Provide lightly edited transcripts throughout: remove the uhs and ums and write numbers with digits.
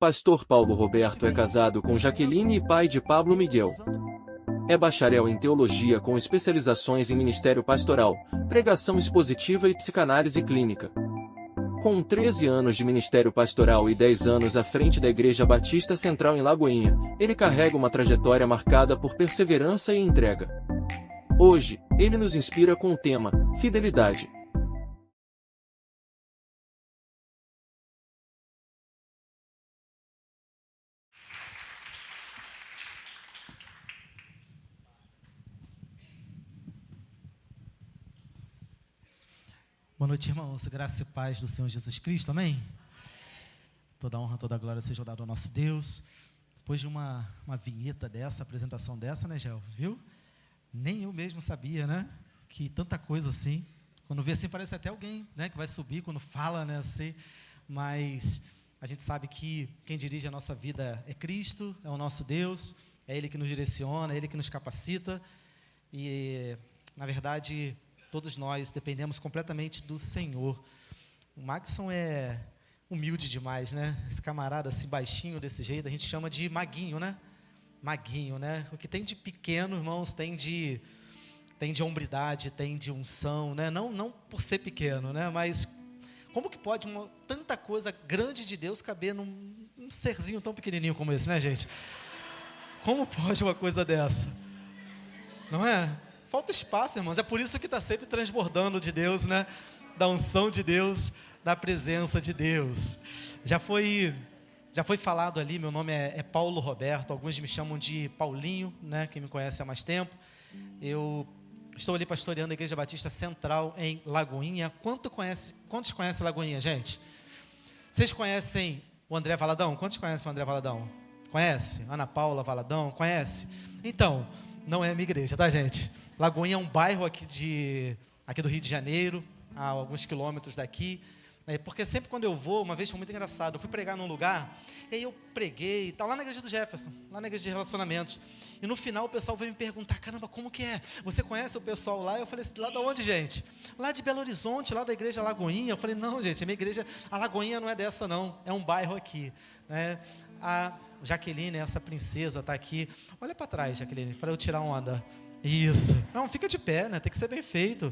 Pastor Paulo Roberto é casado com Jaqueline e pai de Pablo Miguel. É bacharel em teologia com especializações em ministério pastoral, pregação expositiva e psicanálise clínica. Com 13 anos de ministério pastoral e 10 anos à frente da Igreja Batista Central em Lagoinha, ele carrega uma trajetória marcada por perseverança e entrega. Hoje, ele nos inspira com o tema Fidelidade. Boa noite, irmãos. Graça e paz do Senhor Jesus Cristo, amém? Toda honra, toda glória seja dada ao nosso Deus. Depois de uma vinheta dessa, apresentação dessa, né, Gel? Viu? Nem eu mesmo sabia, né? Que tanta coisa assim. Quando vê assim, parece até alguém, né? Que vai subir quando fala, né? Assim. Mas a gente sabe que quem dirige a nossa vida é Cristo, é o nosso Deus. É Ele que nos direciona, é Ele que nos capacita. E, na verdade, todos nós dependemos completamente do Senhor. O Maxson é humilde demais, né? Esse camarada assim, baixinho desse jeito, a gente chama de maguinho, né? Maguinho, né? O que tem de pequeno, irmãos, tem de hombridade, tem de unção, né? Não por ser pequeno, né? Mas como que pode tanta coisa grande de Deus caber num serzinho tão pequenininho como esse, né, gente? Como pode uma coisa dessa? Não é? Falta espaço, irmãos. É por isso que está sempre transbordando de Deus, né? Da unção de Deus, da presença de Deus. Já foi falado ali, meu nome é Paulo Roberto. Alguns me chamam de Paulinho, né? Quem me conhece há mais tempo. Eu estou ali pastoreando a Igreja Batista Central em Lagoinha. Quantos conhecem Lagoinha, gente? Vocês conhecem o André Valadão? Quantos conhecem o André Valadão? Conhece? Ana Paula Valadão? Conhece? Então, não é a minha igreja, tá, gente? Lagoinha é um bairro aqui do Rio de Janeiro, a alguns quilômetros daqui. Porque sempre quando eu vou, uma vez foi muito engraçado, eu fui pregar num lugar, e aí eu preguei e tal, lá na igreja do Jefferson, lá na igreja de relacionamentos. E no final o pessoal veio me perguntar, caramba, como que é? Você conhece o pessoal lá? Eu falei assim, lá de onde, gente? Lá de Belo Horizonte, lá da igreja Lagoinha. Eu falei, não, gente, a minha igreja, a Lagoinha não é dessa não, é um bairro aqui, né? A Jaqueline, essa princesa, está aqui. Olha para trás, Jaqueline, para eu tirar onda. Isso. Não, fica de pé, né? Tem que ser bem feito.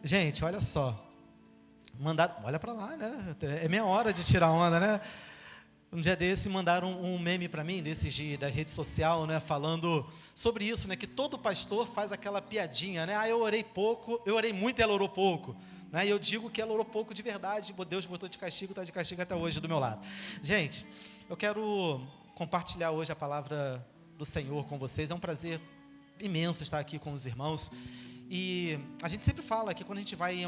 Gente, olha só. Olha para lá, né? É minha hora de tirar onda, né? Um dia desse mandaram um meme para mim, da rede social, né? Falando sobre isso, né? Que todo pastor faz aquela piadinha, né? Eu orei pouco, eu orei muito e ela orou pouco. Né? E eu digo que ela orou pouco de verdade. Deus botou de castigo, está de castigo até hoje do meu lado. Gente, eu quero compartilhar hoje a palavra do Senhor com vocês. É um prazer imenso estar aqui com os irmãos. E a gente sempre fala que quando a gente vai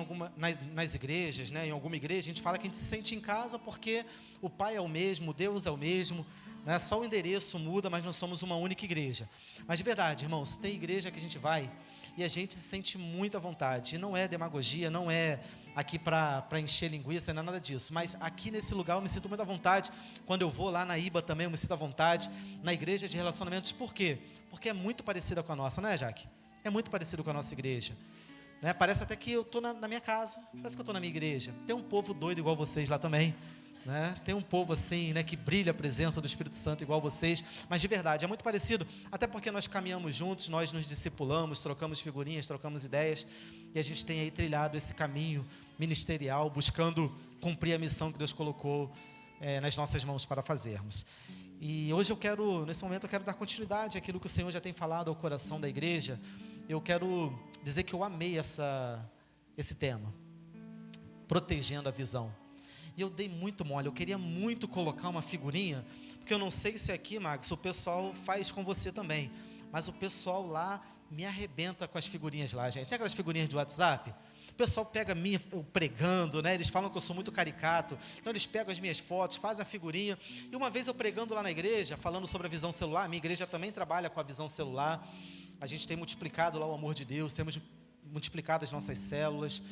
nas igrejas, né, em alguma igreja, a gente fala que a gente se sente em casa porque o Pai é o mesmo, Deus é o mesmo, né, só o endereço muda, mas nós somos uma única igreja. Mas de verdade, irmãos, tem igreja que a gente vai e a gente se sente muito à vontade. E não é demagogia, não é aqui para encher linguiça, não é nada disso. Mas aqui nesse lugar eu me sinto muito à vontade. Quando eu vou lá na IBA também eu me sinto à vontade. Na igreja de relacionamentos, por quê? Porque é muito parecida com a nossa, não é, Jaque? É muito parecido com a nossa igreja, né? Parece até que eu estou na minha casa, parece que eu estou na minha igreja. Tem um povo doido igual vocês lá também, né? Tem um povo assim, né, que brilha a presença do Espírito Santo igual vocês, mas de verdade, é muito parecido, até porque nós caminhamos juntos, nós nos discipulamos, trocamos figurinhas, trocamos ideias, e a gente tem aí trilhado esse caminho ministerial, buscando cumprir a missão que Deus colocou nas nossas mãos para fazermos. E hoje nesse momento eu quero dar continuidade àquilo que o Senhor já tem falado ao coração da igreja. Eu quero dizer que eu amei esse tema, protegendo a visão. E eu dei muito mole, eu queria muito colocar uma figurinha, porque eu não sei se aqui, Max, o pessoal faz com você também, mas o pessoal lá me arrebenta com as figurinhas lá, gente. Tem aquelas figurinhas do WhatsApp? O pessoal pega eu pregando, né? Eles falam que eu sou muito caricato, então eles pegam as minhas fotos, fazem a figurinha. E uma vez eu pregando lá na igreja, falando sobre a visão celular, minha igreja também trabalha com a visão celular. A gente tem multiplicado lá o amor de Deus, temos multiplicado as nossas células.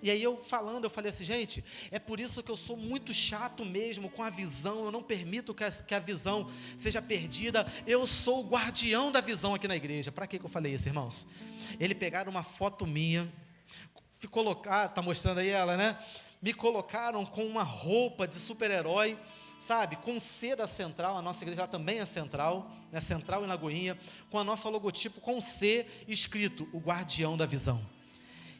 E aí eu falei assim, gente, é por isso que eu sou muito chato mesmo com a visão, eu não permito que a visão seja perdida, eu sou o guardião da visão aqui na igreja. Para que eu falei isso, irmãos? Ele pegaram uma foto minha, está mostrando aí ela, né? Me colocaram com uma roupa de super-herói, sabe, com C da Central, a nossa igreja também é Central, né, Central em Lagoinha, com a nossa logotipo com C escrito, o guardião da visão.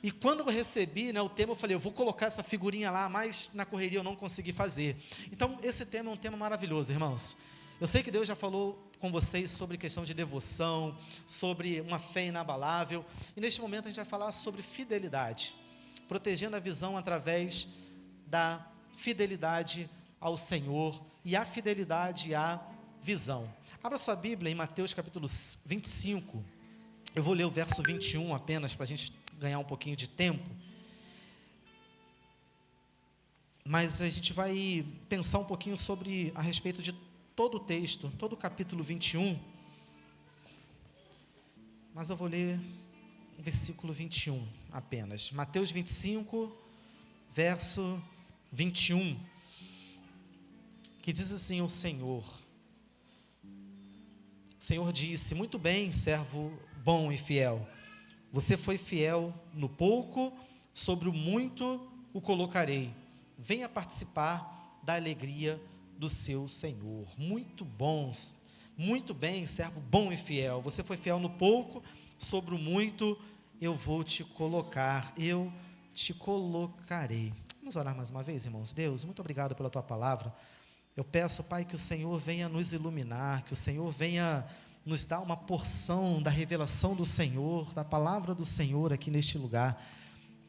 E quando eu recebi, né, o tema, eu falei, eu vou colocar essa figurinha lá, mas na correria eu não consegui fazer. Então, esse tema é um tema maravilhoso, irmãos. Eu sei que Deus já falou com vocês sobre questão de devoção, sobre uma fé inabalável, e neste momento a gente vai falar sobre fidelidade, protegendo a visão através da fidelidade ao Senhor e a fidelidade à visão. Abra sua Bíblia em Mateus capítulo 25, eu vou ler o verso 21 apenas, para a gente ganhar um pouquinho de tempo, mas a gente vai pensar um pouquinho a respeito de todo o texto, todo o capítulo 21, mas eu vou ler o versículo 21 apenas, Mateus 25, verso 21, que diz assim: o Senhor disse, muito bem, servo bom e fiel, você foi fiel no pouco, sobre o muito o colocarei. Venha participar da alegria do seu Senhor. Muito bons, muito bem, servo bom e fiel. Você foi fiel no pouco, sobre o muito eu vou te colocar, eu te colocarei. Vamos orar mais uma vez, irmãos. Deus, muito obrigado pela tua palavra. Eu peço, Pai, que o Senhor venha nos iluminar, que o Senhor venha nos dar uma porção da revelação do Senhor, da palavra do Senhor aqui neste lugar,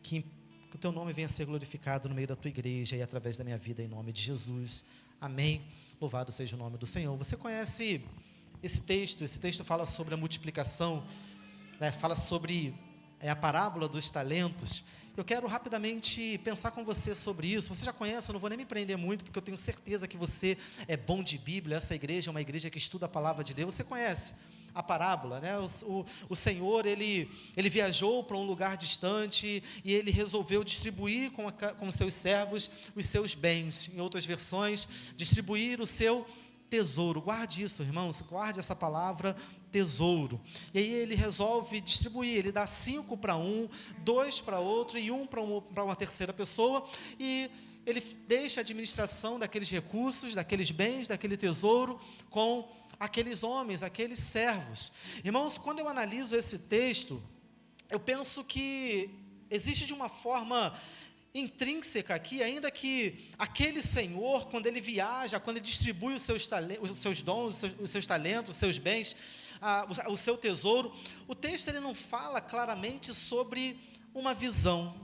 que o teu nome venha ser glorificado no meio da tua igreja e através da minha vida, em nome de Jesus, amém. Louvado seja o nome do Senhor. Você conhece esse texto fala sobre a multiplicação, né? Fala sobre a parábola dos talentos. Eu quero rapidamente pensar com você sobre isso. Você já conhece, eu não vou nem me prender muito, porque eu tenho certeza que você é bom de Bíblia. Essa igreja é uma igreja que estuda a palavra de Deus. Você conhece a parábola, né? O Senhor, ele viajou para um lugar distante e ele resolveu distribuir com seus servos os seus bens. Em outras versões, distribuir o seu tesouro. Guarde isso, irmãos, guarde essa palavra, tesouro. E aí ele resolve distribuir, ele dá 5 para um, 2 para outro e 1 para uma terceira pessoa, e ele deixa a administração daqueles recursos, daqueles bens, daquele tesouro com aqueles homens, aqueles servos. Irmãos, quando eu analiso esse texto, eu penso que existe de uma forma intrínseca aqui, ainda que aquele Senhor, quando ele viaja, quando ele distribui os seus dons, os seus talentos, os seus bens, o seu tesouro, o texto ele não fala claramente sobre uma visão.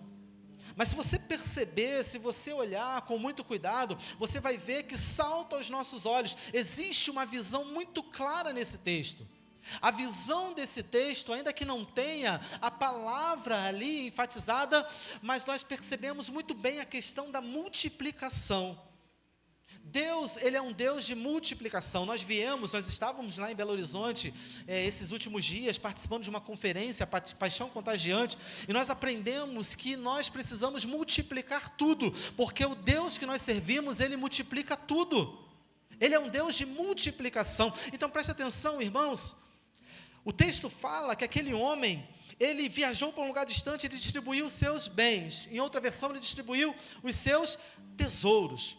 Mas se você perceber, se você olhar com muito cuidado, você vai ver que salta aos nossos olhos, existe uma visão muito clara nesse texto. A visão desse texto, ainda que não tenha a palavra ali enfatizada, mas nós percebemos muito bem a questão da multiplicação. Deus, ele é um Deus de multiplicação. Nós estávamos lá em Belo Horizonte, esses últimos dias, participando de uma conferência, Paixão Contagiante, e nós aprendemos que nós precisamos multiplicar tudo, porque o Deus que nós servimos, ele multiplica tudo. Ele é um Deus de multiplicação. Então preste atenção, irmãos. O texto fala que aquele homem, ele viajou para um lugar distante, ele distribuiu os seus bens. Em outra versão, ele distribuiu os seus tesouros.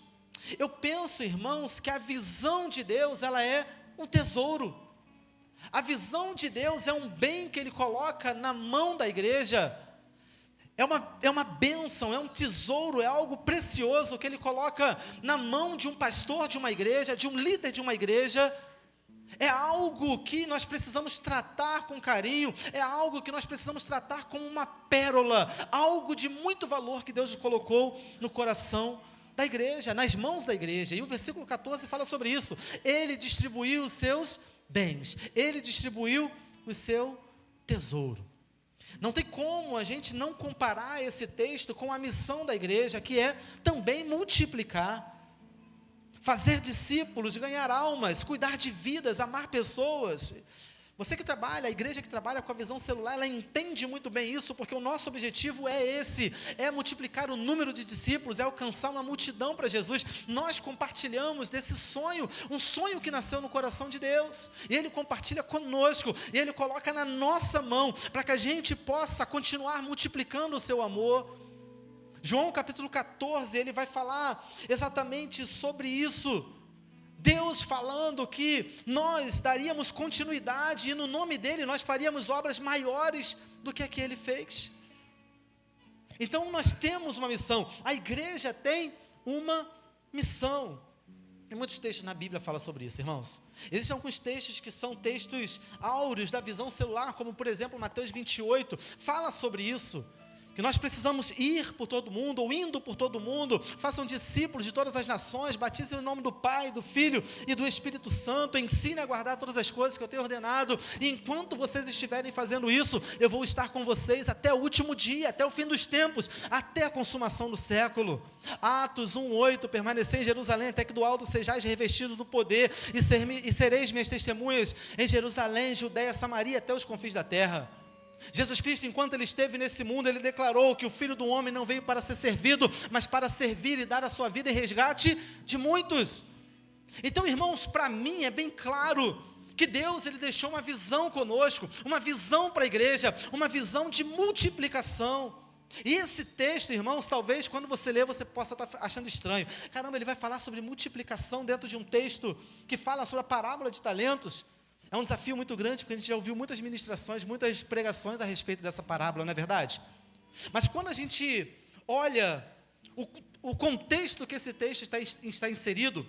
Eu penso, irmãos, que a visão de Deus, ela é um tesouro. A visão de Deus é um bem que Ele coloca na mão da igreja. É uma bênção, é um tesouro, é algo precioso que Ele coloca na mão de um pastor de uma igreja, de um líder de uma igreja. É algo que nós precisamos tratar com carinho, é algo que nós precisamos tratar como uma pérola, algo de muito valor que Deus colocou no coração da igreja, nas mãos da igreja. E o versículo 14 fala sobre isso. Ele distribuiu os seus bens, ele distribuiu o seu tesouro. Não tem como a gente não comparar esse texto com a missão da igreja, que é também multiplicar, fazer discípulos, ganhar almas, cuidar de vidas, amar pessoas. Você que trabalha, a igreja que trabalha com a visão celular, ela entende muito bem isso, porque o nosso objetivo é esse, é multiplicar o número de discípulos, é alcançar uma multidão para Jesus. Nós compartilhamos desse sonho, um sonho que nasceu no coração de Deus, e Ele compartilha conosco, e Ele coloca na nossa mão, para que a gente possa continuar multiplicando o seu amor. João capítulo 14, ele vai falar exatamente sobre isso. Deus falando que nós daríamos continuidade e no nome dele nós faríamos obras maiores do que a que ele fez. Então nós temos uma missão, a igreja tem uma missão. E muitos textos na Bíblia falam sobre isso, irmãos. Existem alguns textos que são textos áureos da visão celular, como por exemplo Mateus 28, fala sobre isso. Que nós precisamos ir por todo mundo, ou indo por todo mundo, façam discípulos de todas as nações, batizem em nome do Pai, do Filho e do Espírito Santo, ensine a guardar todas as coisas que eu tenho ordenado, e enquanto vocês estiverem fazendo isso, eu vou estar com vocês até o último dia, até o fim dos tempos, até a consumação do século. Atos 1:8, permanecei em Jerusalém, até que do alto sejais revestidos do poder, e sereis minhas testemunhas em Jerusalém, Judeia, Samaria, até os confins da terra. Jesus Cristo, enquanto ele esteve nesse mundo, ele declarou que o Filho do Homem não veio para ser servido, mas para servir e dar a sua vida em resgate de muitos. Então, irmãos, para mim é bem claro que Deus, ele deixou uma visão conosco, uma visão para a igreja, uma visão de multiplicação. E esse texto, irmãos, talvez quando você lê, você possa estar achando estranho. Caramba, ele vai falar sobre multiplicação dentro de um texto que fala sobre a parábola de talentos. É um desafio muito grande, porque a gente já ouviu muitas ministrações, muitas pregações a respeito dessa parábola, não é verdade? Mas quando a gente olha o contexto que esse texto está inserido,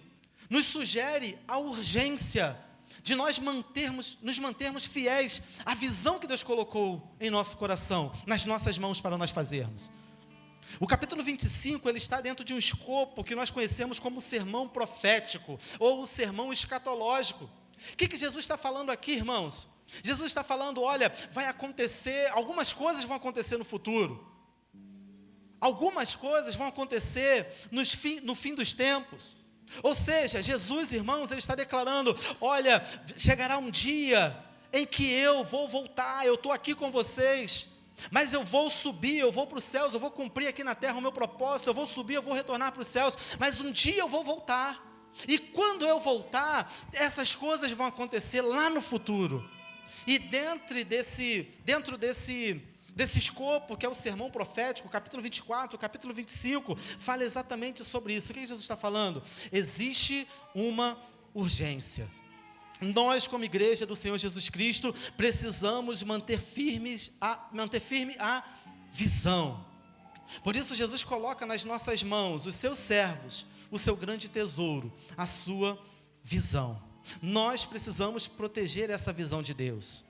nos sugere a urgência de nós nos mantermos fiéis à visão que Deus colocou em nosso coração, nas nossas mãos para nós fazermos. O capítulo 25, ele está dentro de um escopo que nós conhecemos como o sermão profético, ou o sermão escatológico. O que Jesus está falando aqui, irmãos? Jesus está falando, olha, vai acontecer, algumas coisas vão acontecer no futuro. Algumas coisas vão acontecer no fim dos tempos. Ou seja, Jesus, irmãos, ele está declarando, olha, chegará um dia em que eu vou voltar, eu estou aqui com vocês, mas eu vou subir, eu vou para os céus, eu vou cumprir aqui na terra o meu propósito, eu vou subir, eu vou retornar para os céus, mas um dia eu vou voltar. E quando eu voltar, essas coisas vão acontecer lá no futuro. E dentro desse escopo, que é o sermão profético, capítulo 24, capítulo 25, fala exatamente sobre isso. O que Jesus está falando? Existe uma urgência. Nós, como igreja do Senhor Jesus Cristo, precisamos manter firme a visão. Por isso Jesus coloca nas nossas mãos, os seus servos, o seu grande tesouro, a sua visão. Nós precisamos proteger essa visão de Deus.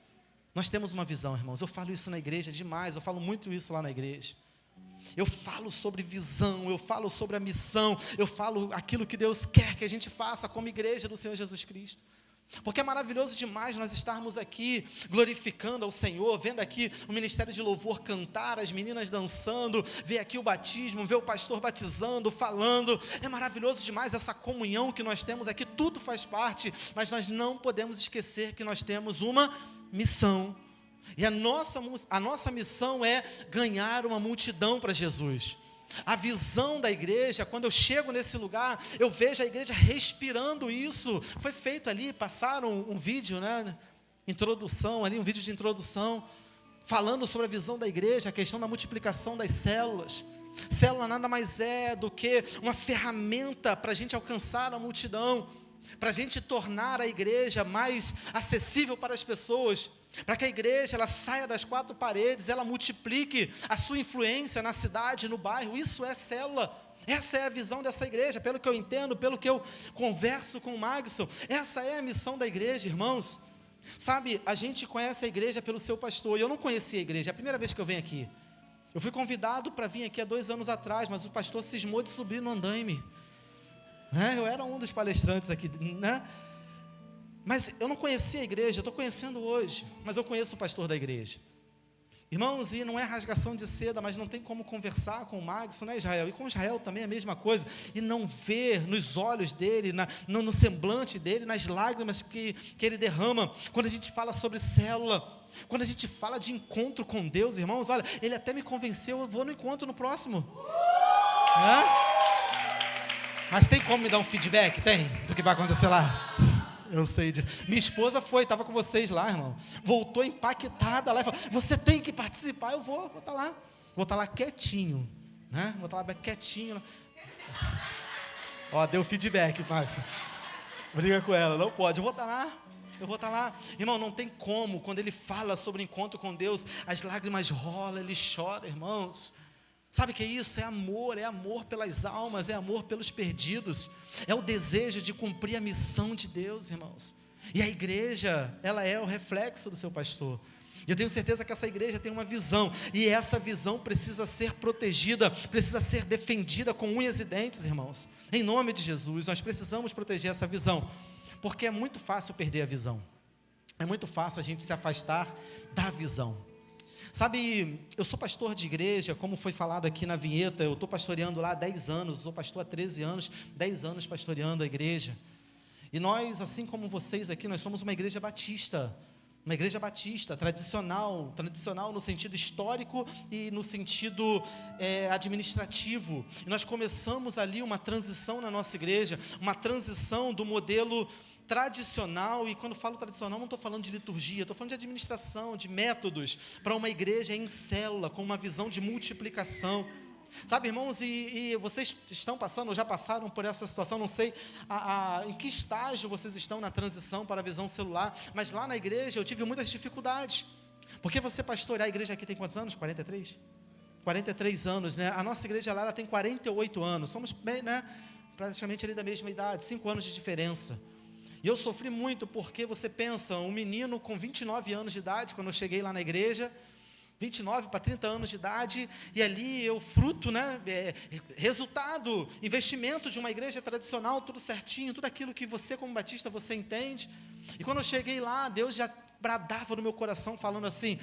Nós temos uma visão, irmãos. Eu falo isso na igreja demais, eu falo muito isso lá na igreja. Eu falo sobre visão, eu falo sobre a missão, eu falo aquilo que Deus quer que a gente faça como igreja do Senhor Jesus Cristo. Porque é maravilhoso demais nós estarmos aqui glorificando ao Senhor, vendo aqui o ministério de louvor cantar, as meninas dançando, ver aqui o batismo, ver o pastor batizando, falando. É maravilhoso demais essa comunhão que nós temos aqui, tudo faz parte, mas nós não podemos esquecer que nós temos uma missão. E a nossa missão é ganhar uma multidão para Jesus. A visão da igreja, quando eu chego nesse lugar, eu vejo a igreja respirando isso. Foi feito ali, passaram um vídeo, né? Introdução ali, um vídeo de introdução, falando sobre a visão da igreja, a questão da multiplicação das células. Célula nada mais é do que uma ferramenta para a gente alcançar a multidão, para a gente tornar a igreja mais acessível para as pessoas, para que a igreja ela saia das quatro paredes, ela multiplique a sua influência na cidade, no bairro. Isso é célula. Essa é a visão dessa igreja, pelo que eu entendo, pelo que eu converso com o Magson. Essa é a missão da igreja, irmãos. Sabe, a gente conhece a igreja pelo seu pastor, e eu não conhecia a igreja, é a primeira vez que eu venho aqui. Eu fui convidado para vir aqui há 2 anos atrás, mas o pastor cismou de subir no andaime. Eu era um dos palestrantes aqui, né? Mas eu não conhecia a igreja, eu estou conhecendo hoje, mas eu conheço o pastor da igreja. Irmãos, e não é rasgação de seda, mas não tem como conversar com o Magson, né, Israel? E com Israel também é a mesma coisa, e não ver nos olhos dele, no semblante dele, nas lágrimas que ele derrama, quando a gente fala sobre célula, quando a gente fala de encontro com Deus, irmãos, olha, ele até me convenceu, eu vou no encontro no próximo. Mas tem como me dar um feedback? Tem? Do que vai acontecer lá? Eu sei disso. Minha esposa estava com vocês lá, irmão. Voltou impactada lá e falou, você tem que participar. Eu vou estar lá. Vou estar lá quietinho, né? Vou estar lá quietinho. Ó, deu feedback, Max. Briga com ela, não pode. Eu vou estar lá. Irmão, não tem como. Quando ele fala sobre o encontro com Deus, as lágrimas rolam, ele chora, irmãos. Sabe o que é isso? É amor pelas almas, é amor pelos perdidos. É o desejo de cumprir a missão de Deus, irmãos. E a igreja, ela é o reflexo do seu pastor. E eu tenho certeza que essa igreja tem uma visão, e essa visão precisa ser protegida, precisa ser defendida com unhas e dentes, irmãos. Em nome de Jesus, nós precisamos proteger essa visão, porque é muito fácil perder a visão. É muito fácil a gente se afastar da visão. Sabe, eu sou pastor de igreja, como foi falado aqui na vinheta, eu estou pastoreando lá há 10 anos, sou pastor há 13 anos, 10 anos pastoreando a igreja. E nós, assim como vocês aqui, nós somos uma igreja batista, tradicional no sentido histórico e no sentido administrativo. E nós começamos ali uma transição na nossa igreja, uma transição do modelo tradicional, e quando falo tradicional não estou falando de liturgia, estou falando de administração, de métodos, para uma igreja em célula, com uma visão de multiplicação. Sabe, irmãos, e vocês estão passando, ou já passaram por essa situação, não sei em que estágio vocês estão na transição para a visão celular, mas lá na igreja eu tive muitas dificuldades, porque você pastorear, a igreja aqui tem quantos anos? 43? 43 anos, né? A nossa igreja lá ela tem 48 anos, somos bem, né, praticamente ali da mesma idade, 5 anos de diferença. E eu sofri muito, porque você pensa, um menino com 29 anos de idade, quando eu cheguei lá na igreja, 29 para 30 anos de idade, e ali eu fruto, né, resultado, investimento de uma igreja tradicional, tudo certinho, tudo aquilo que você como batista, você entende. E quando eu cheguei lá, Deus já bradava no meu coração, falando assim,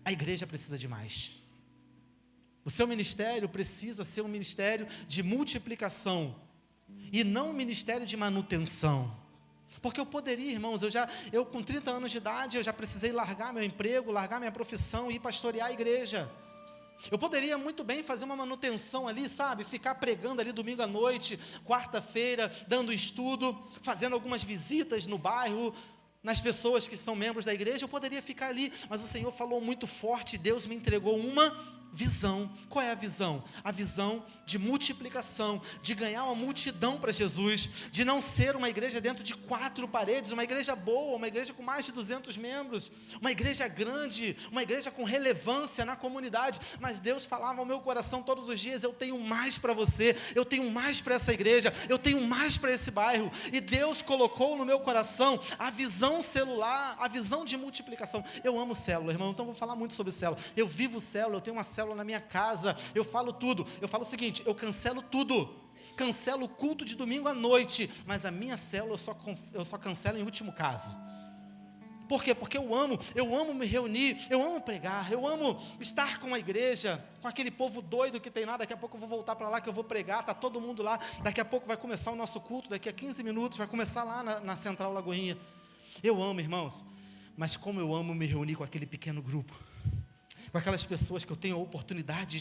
a igreja precisa de mais. O seu ministério precisa ser um ministério de multiplicação, e não um ministério de manutenção. Porque eu poderia, irmãos, eu com 30 anos de idade, eu já precisei largar meu emprego, largar minha profissão e ir pastorear a igreja. Eu poderia muito bem fazer uma manutenção ali, sabe, ficar pregando ali domingo à noite, quarta-feira, dando estudo, fazendo algumas visitas no bairro, nas pessoas que são membros da igreja. Eu poderia ficar ali, mas o Senhor falou muito forte, Deus me entregou uma visão. Qual é a visão? A visão de multiplicação, de ganhar uma multidão para Jesus, de não ser uma igreja dentro de 4 paredes, uma igreja boa, uma igreja com mais de 200 membros, uma igreja grande, uma igreja com relevância na comunidade. Mas Deus falava ao meu coração todos os dias, eu tenho mais para você, eu tenho mais para essa igreja, eu tenho mais para esse bairro. E Deus colocou no meu coração a visão celular, a visão de multiplicação. Eu amo célula, irmão, então vou falar muito sobre célula. Eu vivo célula, eu tenho uma célula na minha casa, eu falo tudo. Eu falo o seguinte, eu cancelo tudo, cancelo o culto de domingo à noite, mas a minha célula eu só cancelo em último caso. Por quê? Porque eu amo me reunir, eu amo pregar, eu amo estar com a igreja, com aquele povo doido que tem lá. Daqui a pouco eu vou voltar para lá que eu vou pregar, está todo mundo lá, daqui a pouco vai começar o nosso culto, daqui a 15 minutos vai começar lá na Central Lagoinha. Eu amo, irmãos, mas como eu amo me reunir com aquele pequeno grupo, com aquelas pessoas que eu tenho a oportunidade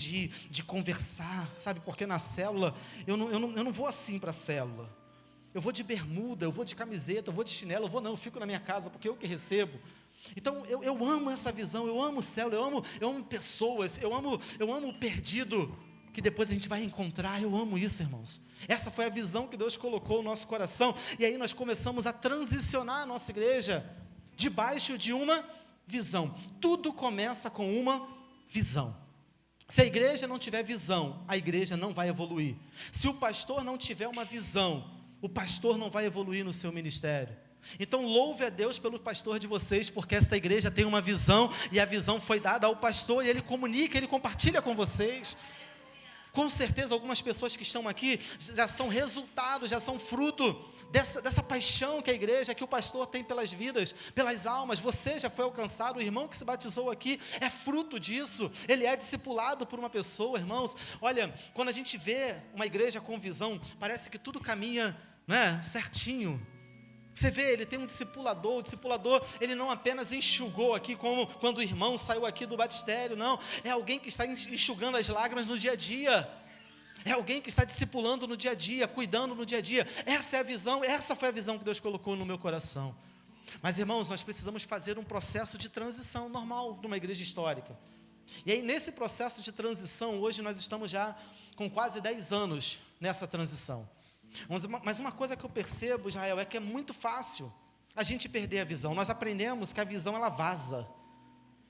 de conversar, sabe? Porque na célula, eu não vou assim para a célula, eu vou de bermuda, eu vou de camiseta, eu vou de chinelo, eu fico na minha casa, porque eu que recebo. Então, eu amo essa visão, eu amo célula, eu amo pessoas, eu amo o perdido, que depois a gente vai encontrar. Eu amo isso, irmãos. Essa foi a visão que Deus colocou no nosso coração, e aí nós começamos a transicionar a nossa igreja, debaixo de uma visão. Tudo começa com uma visão. Se a igreja não tiver visão, a igreja não vai evoluir. Se o pastor não tiver uma visão, o pastor não vai evoluir no seu ministério. Então louve a Deus pelo pastor de vocês, porque esta igreja tem uma visão, e a visão foi dada ao pastor, e ele comunica, ele compartilha com vocês. Com certeza algumas pessoas que estão aqui já são resultado, já são fruto dessa paixão que a igreja, que o pastor tem pelas vidas, pelas almas. Você já foi alcançado, o irmão que se batizou aqui é fruto disso, ele é discipulado por uma pessoa, irmãos. Olha, quando a gente vê uma igreja com visão, parece que tudo caminha, né, certinho. Você vê, ele tem um discipulador, o discipulador, ele não apenas enxugou aqui, como quando o irmão saiu aqui do batistério, não, é alguém que está enxugando as lágrimas no dia a dia, é alguém que está discipulando no dia a dia, cuidando no dia a dia. Essa é a visão, essa foi a visão que Deus colocou no meu coração. Mas, irmãos, nós precisamos fazer um processo de transição normal de uma igreja histórica. E aí, nesse processo de transição, hoje nós estamos já com quase 10 anos nessa transição. Mas uma coisa que eu percebo, Israel, é que é muito fácil a gente perder a visão. Nós aprendemos que a visão ela vaza,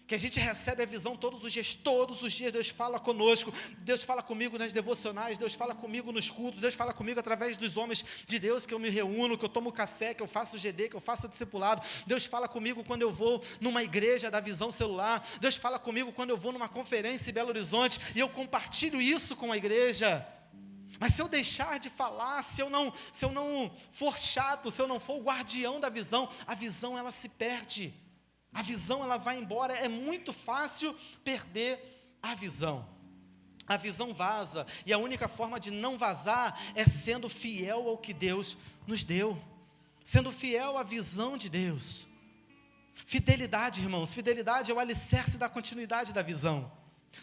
que a gente recebe a visão todos os dias Deus fala conosco, Deus fala comigo nas devocionais, Deus fala comigo nos cultos, Deus fala comigo através dos homens de Deus que eu me reúno, que eu tomo café, que eu faço GD, que eu faço discipulado, Deus fala comigo quando eu vou numa igreja da visão celular, Deus fala comigo quando eu vou numa conferência em Belo Horizonte, e eu compartilho isso com a igreja. Mas se eu deixar de falar, se eu não for chato, se eu não for o guardião da visão, a visão ela se perde. A visão ela vai embora, é muito fácil perder a visão. A visão vaza, e a única forma de não vazar é sendo fiel ao que Deus nos deu, sendo fiel à visão de Deus. Fidelidade, irmãos, fidelidade é o alicerce da continuidade da visão.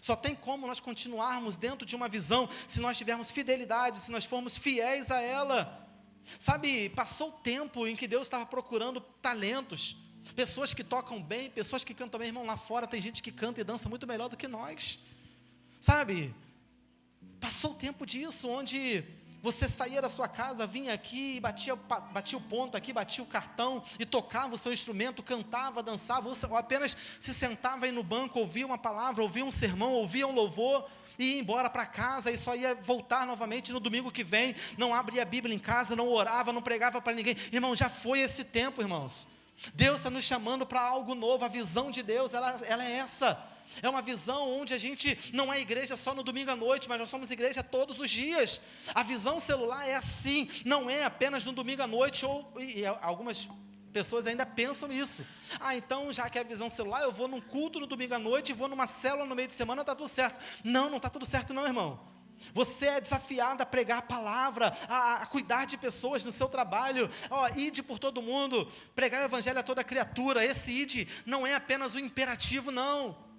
Só tem como nós continuarmos dentro de uma visão se nós tivermos fidelidade, se nós formos fiéis a ela. Sabe, passou o tempo em que Deus estava procurando talentos, pessoas que tocam bem, pessoas que cantam bem. Irmão, lá fora tem gente que canta e dança muito melhor do que nós, sabe, passou o tempo disso, onde você saía da sua casa, vinha aqui e batia o ponto aqui, batia o cartão e tocava o seu instrumento, cantava, dançava, ou apenas se sentava aí no banco, ouvia uma palavra, ouvia um sermão, ouvia um louvor, e ia embora para casa, e só ia voltar novamente no domingo que vem, não abria a Bíblia em casa, não orava, não pregava para ninguém. Irmão, já foi esse tempo, irmãos. Deus está nos chamando para algo novo. A visão de Deus, ela é essa. É uma visão onde a gente não é igreja só no domingo à noite, mas nós somos igreja todos os dias. A visão celular é assim, não é apenas no domingo à noite, e algumas pessoas ainda pensam isso. Então já que é a visão celular, eu vou num culto no domingo à noite, e vou numa célula no meio de semana, está tudo certo. Não está tudo certo não, irmão. Você é desafiado a pregar a palavra, a cuidar de pessoas no seu trabalho, ide por todo mundo, pregar o evangelho a toda criatura. Esse ide não é apenas um imperativo, não.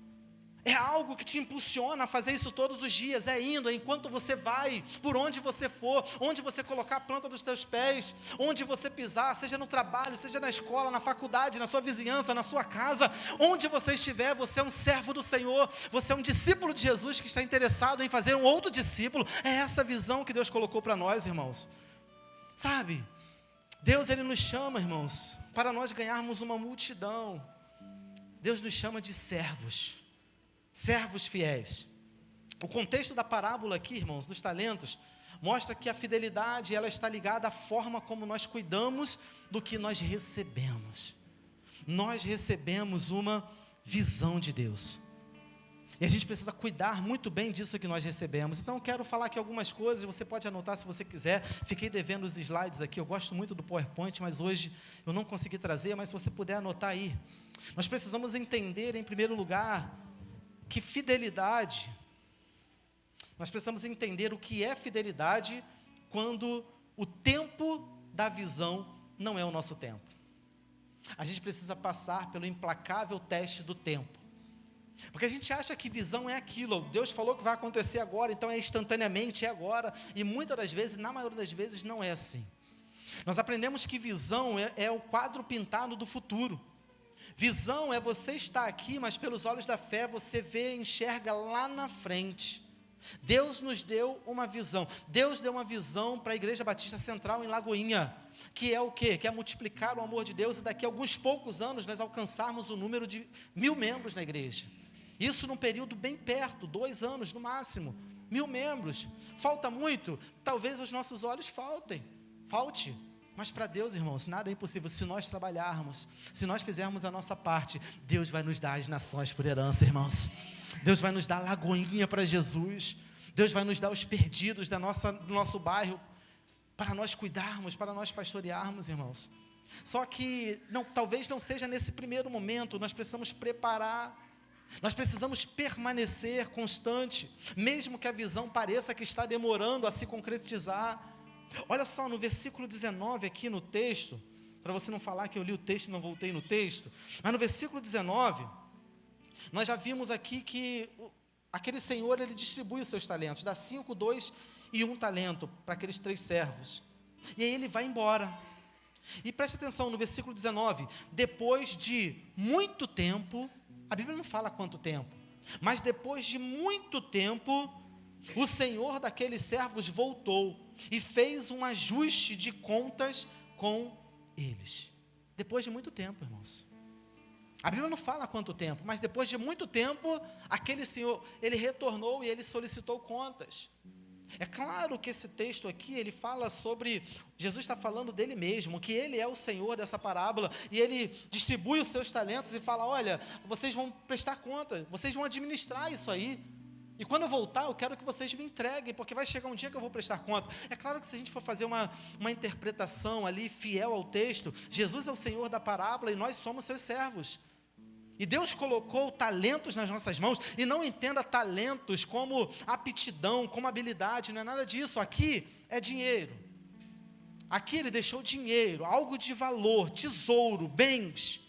É algo que te impulsiona a fazer isso todos os dias, é indo, é enquanto você vai, por onde você for, onde você colocar a planta dos teus pés, onde você pisar, seja no trabalho, seja na escola, na faculdade, na sua vizinhança, na sua casa, onde você estiver, você é um servo do Senhor, você é um discípulo de Jesus que está interessado em fazer um outro discípulo. É essa visão que Deus colocou para nós, irmãos. Sabe, Deus Ele nos chama, irmãos, para nós ganharmos uma multidão. Deus nos chama de servos fiéis. O contexto da parábola aqui, irmãos, dos talentos, mostra que a fidelidade ela está ligada à forma como nós cuidamos do que nós recebemos. Nós recebemos uma visão de Deus, e a gente precisa cuidar muito bem disso que nós recebemos. Então eu quero falar aqui algumas coisas, você pode anotar se você quiser. Fiquei devendo os slides aqui, eu gosto muito do PowerPoint, mas hoje eu não consegui trazer, mas se você puder anotar aí. Nós precisamos entender, em primeiro lugar, que fidelidade, nós precisamos entender o que é fidelidade quando o tempo da visão não é o nosso tempo. A gente precisa passar pelo implacável teste do tempo, porque a gente acha que visão é aquilo, Deus falou que vai acontecer agora, então é instantaneamente, é agora, e muitas das vezes, na maioria das vezes, não é assim. Nós aprendemos que visão é o quadro pintado do futuro. Visão é você estar aqui, mas pelos olhos da fé você vê, enxerga lá na frente. Deus nos deu uma visão. Deus deu uma visão para a Igreja Batista Central em Lagoinha, que é o quê? Que é multiplicar o amor de Deus e daqui a alguns poucos anos nós alcançarmos o número de 1000 membros na igreja. Isso num período bem perto, 2 anos no máximo, 1000 membros. Falta muito? Talvez aos nossos olhos falte. Mas para Deus, irmãos, nada é impossível. Se nós trabalharmos, se nós fizermos a nossa parte, Deus vai nos dar as nações por herança, irmãos. Deus vai nos dar Lagoinha para Jesus. Deus vai nos dar os perdidos do nosso bairro, para nós cuidarmos, para nós pastorearmos, irmãos. Só que talvez não seja nesse primeiro momento. Nós precisamos preparar, nós precisamos permanecer constante, mesmo que a visão pareça que está demorando a se concretizar. Olha só, no versículo 19 aqui no texto, para você não falar que eu li o texto e não voltei no texto, mas no versículo 19, nós já vimos aqui que aquele senhor, ele distribui os seus talentos, dá 5, 2 e 1 talento para aqueles 3 servos, e aí ele vai embora. E preste atenção no versículo 19, depois de muito tempo, a Bíblia não fala quanto tempo, mas depois de muito tempo, o senhor daqueles servos voltou e fez um ajuste de contas com eles. Depois de muito tempo, irmãos. A Bíblia não fala quanto tempo, mas depois de muito tempo, aquele senhor, ele retornou e ele solicitou contas. É claro que esse texto aqui, ele fala sobre, Jesus está falando dele mesmo, que ele é o Senhor dessa parábola, e ele distribui os seus talentos e fala, olha, vocês vão prestar conta, vocês vão administrar isso aí, e quando eu voltar, eu quero que vocês me entreguem, porque vai chegar um dia que eu vou prestar conta. É claro que se a gente for fazer uma interpretação ali, fiel ao texto, Jesus é o Senhor da parábola, e nós somos seus servos. E Deus colocou talentos nas nossas mãos, e não entenda talentos como aptidão, como habilidade, não é nada disso. Aqui é dinheiro. Aqui ele deixou dinheiro, algo de valor, tesouro, bens,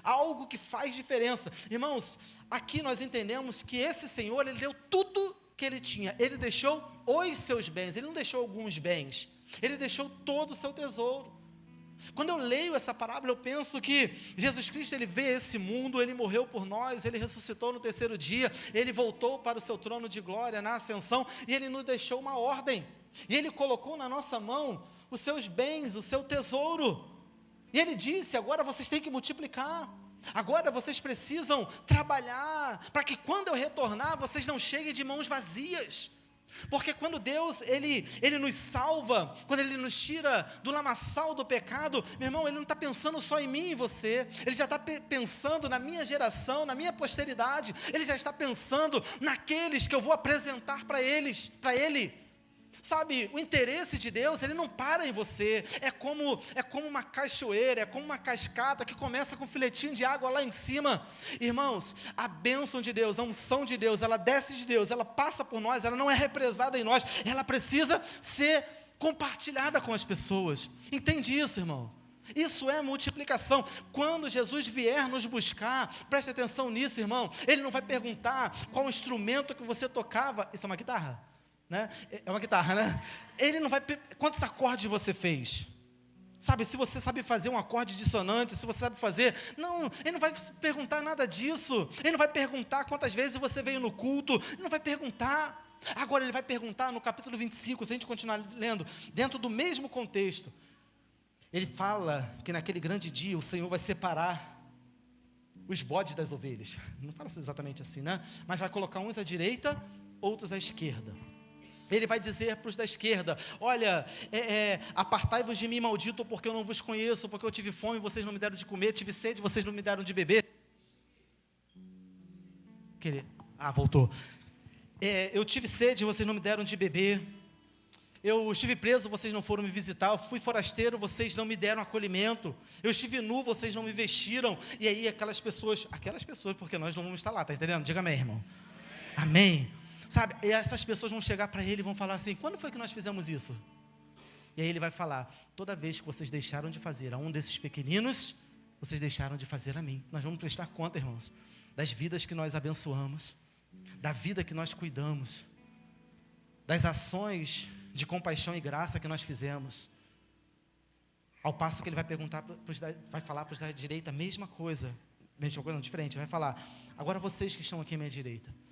algo que faz diferença. Irmãos, aqui nós entendemos que esse Senhor, ele deu tudo que ele tinha. Ele deixou os seus bens, ele não deixou alguns bens, ele deixou todo o seu tesouro. Quando eu leio essa parábola, eu penso que Jesus Cristo, ele veio a esse mundo, ele morreu por nós, ele ressuscitou no terceiro dia, ele voltou para o seu trono de glória na ascensão, e ele nos deixou uma ordem, e ele colocou na nossa mão os seus bens, o seu tesouro, e ele disse, agora vocês têm que multiplicar, agora vocês precisam trabalhar, para que quando eu retornar, vocês não cheguem de mãos vazias. Porque quando Deus, Ele nos salva, quando Ele nos tira do lamaçal do pecado, meu irmão, Ele não está pensando só em mim e você, Ele já está pensando na minha geração, na minha posteridade, Ele já está pensando naqueles que eu vou apresentar para Ele. Sabe, o interesse de Deus, ele não para em você, é como uma cachoeira, é como uma cascata que começa com um filetinho de água lá em cima. Irmãos, a bênção de Deus, a unção de Deus, ela desce de Deus, ela passa por nós, ela não é represada em nós, ela precisa ser compartilhada com as pessoas. Entende isso, irmão? Isso é multiplicação. Quando Jesus vier nos buscar, preste atenção nisso, irmão, Ele não vai perguntar qual instrumento que você tocava. Isso é uma guitarra? Né? É uma guitarra, né? Ele não vai, quantos acordes você fez? Sabe, se você sabe fazer um acorde dissonante, se você sabe fazer, não, ele não vai perguntar nada disso, ele não vai perguntar quantas vezes você veio no culto, ele não vai perguntar. Agora ele vai perguntar no capítulo 25, se a gente continuar lendo, dentro do mesmo contexto, ele fala que naquele grande dia o Senhor vai separar os bodes das ovelhas, não fala exatamente assim, né? Mas vai colocar uns à direita, outros à esquerda. Ele vai dizer para os da esquerda, olha, apartai-vos de mim, maldito, porque eu não vos conheço, porque eu tive fome, vocês não me deram de comer, tive sede, vocês não me deram de beber. Voltou. Eu tive sede, vocês não me deram de beber. Eu estive preso, vocês não foram me visitar. Eu fui forasteiro, vocês não me deram acolhimento. Eu estive nu, vocês não me vestiram. E aí aquelas pessoas, porque nós não vamos estar lá, tá entendendo? Diga amém, irmão. Amém. Sabe, e essas pessoas vão chegar para ele e vão falar assim, quando foi que nós fizemos isso? E aí ele vai falar, toda vez que vocês deixaram de fazer a um desses pequeninos, vocês deixaram de fazer a mim. Nós vamos prestar conta, irmãos, das vidas que nós abençoamos, da vida que nós cuidamos, das ações de compaixão e graça que nós fizemos. Ao passo que ele vai perguntar, vai falar para os da direita a mesma coisa, não, diferente, vai falar, agora vocês que estão aqui à minha direita,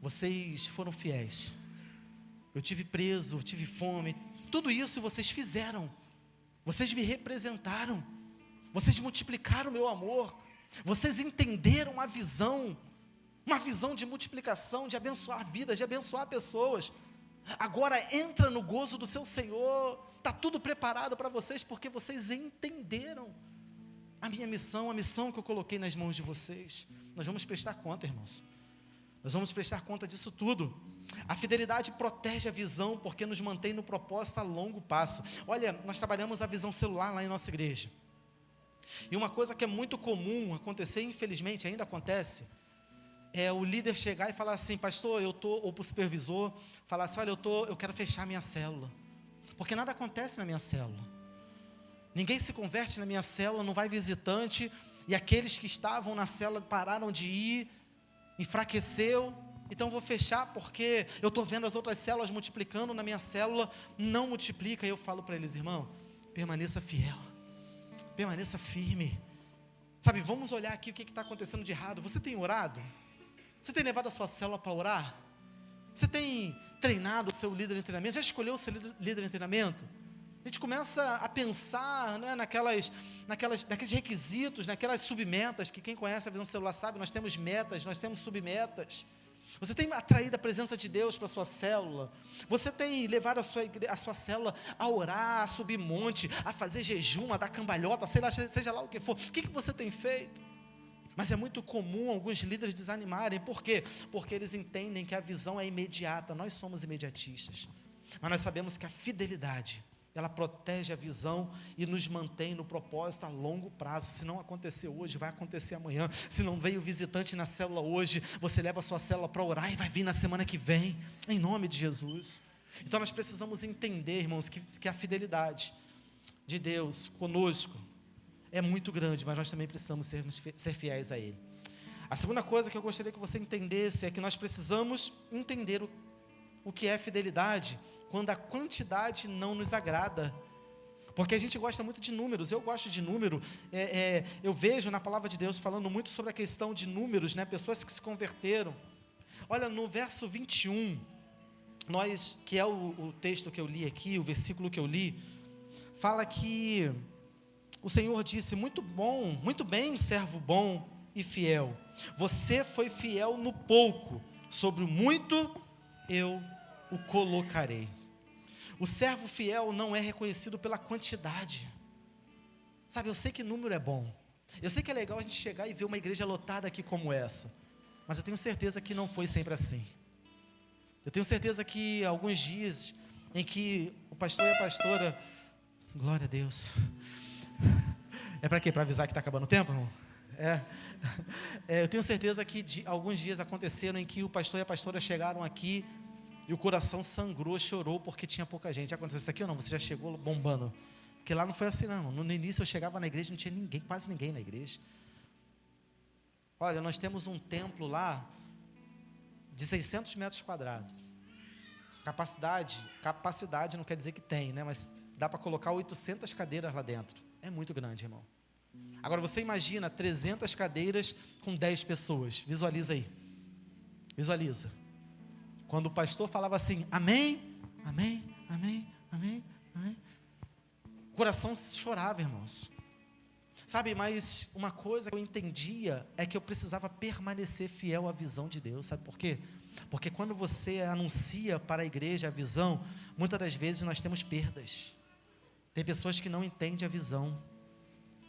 vocês foram fiéis, eu tive preso, tive fome, tudo isso vocês fizeram, vocês me representaram, vocês multiplicaram o meu amor, vocês entenderam a visão, uma visão de multiplicação, de abençoar vidas, de abençoar pessoas. Agora entra no gozo do seu Senhor, está tudo preparado para vocês, porque vocês entenderam a minha missão, a missão que eu coloquei nas mãos de vocês. Nós vamos prestar conta, irmãos. Nós vamos prestar conta disso tudo. A fidelidade protege a visão, porque nos mantém no propósito a longo prazo. Olha, nós trabalhamos a visão celular lá em nossa igreja. E uma coisa que é muito comum acontecer, infelizmente ainda acontece, é o líder chegar e falar assim, pastor, ou para o supervisor, falar assim, olha, eu quero fechar a minha célula. Porque nada acontece na minha célula. Ninguém se converte na minha célula, não vai visitante, e aqueles que estavam na célula pararam de ir, enfraqueceu, então vou fechar porque eu estou vendo as outras células multiplicando, na minha célula não multiplica. E eu falo para eles, irmão, permaneça fiel, permaneça firme, sabe, vamos olhar aqui o que está acontecendo de errado. Você tem orado? Você tem levado a sua célula para orar? Você tem treinado o seu líder em treinamento? Já escolheu o seu líder em treinamento? A gente começa a pensar, né, naqueles requisitos, naquelas submetas, que quem conhece a visão celular sabe, nós temos metas, nós temos submetas. Você tem atraído a presença de Deus para a sua célula? Você tem levado a sua célula a orar, a subir monte, a fazer jejum, a dar cambalhota, seja lá o que for? O que você tem feito? Mas é muito comum alguns líderes desanimarem. Por quê? Porque eles entendem que a visão é imediata. Nós somos imediatistas. Mas nós sabemos que a fidelidade, ela protege a visão e nos mantém no propósito a longo prazo. Se não acontecer hoje, vai acontecer amanhã. Se não veio visitante na célula hoje, você leva a sua célula para orar e vai vir na semana que vem, em nome de Jesus. Então nós precisamos entender, irmãos, que a fidelidade de Deus conosco é muito grande, mas nós também precisamos ser fiéis a Ele. A segunda coisa que eu gostaria que você entendesse é que nós precisamos entender o que é fidelidade quando a quantidade não nos agrada. Porque a gente gosta muito de números, eu gosto de número, eu vejo na palavra de Deus falando muito sobre a questão de números, né? Pessoas que se converteram. Olha, no verso 21, que é o texto que eu li aqui, o versículo que eu li, fala que o Senhor disse: muito bem, servo bom e fiel. Você foi fiel no pouco, sobre o muito eu o colocarei. O servo fiel não é reconhecido pela quantidade. Sabe, eu sei que número é bom. Eu sei que é legal a gente chegar e ver uma igreja lotada aqui como essa. Mas eu tenho certeza que não foi sempre assim. Eu tenho certeza que alguns dias em que o pastor e a pastora... Glória a Deus. É para quê? Para avisar que está acabando o tempo, irmão? Eu tenho certeza que alguns dias aconteceram em que o pastor e a pastora chegaram aqui e o coração sangrou, chorou porque tinha pouca gente. Já aconteceu isso aqui ou não? Você já chegou bombando? Porque lá não foi assim não. No início eu chegava na igreja e não tinha ninguém, quase ninguém na igreja. Olha, nós temos um templo lá de 600 metros quadrados. Capacidade não quer dizer que tem, né? Mas dá para colocar 800 cadeiras lá dentro. É muito grande, irmão. Agora você imagina 300 cadeiras com 10 pessoas. Visualiza aí. Visualiza. Quando o pastor falava assim: amém, amém, amém, amém, amém. O coração chorava, irmãos. Sabe, mas uma coisa que eu entendia é que eu precisava permanecer fiel à visão de Deus. Sabe por quê? Porque quando você anuncia para a igreja a visão, muitas das vezes nós temos perdas. Tem pessoas que não entendem a visão.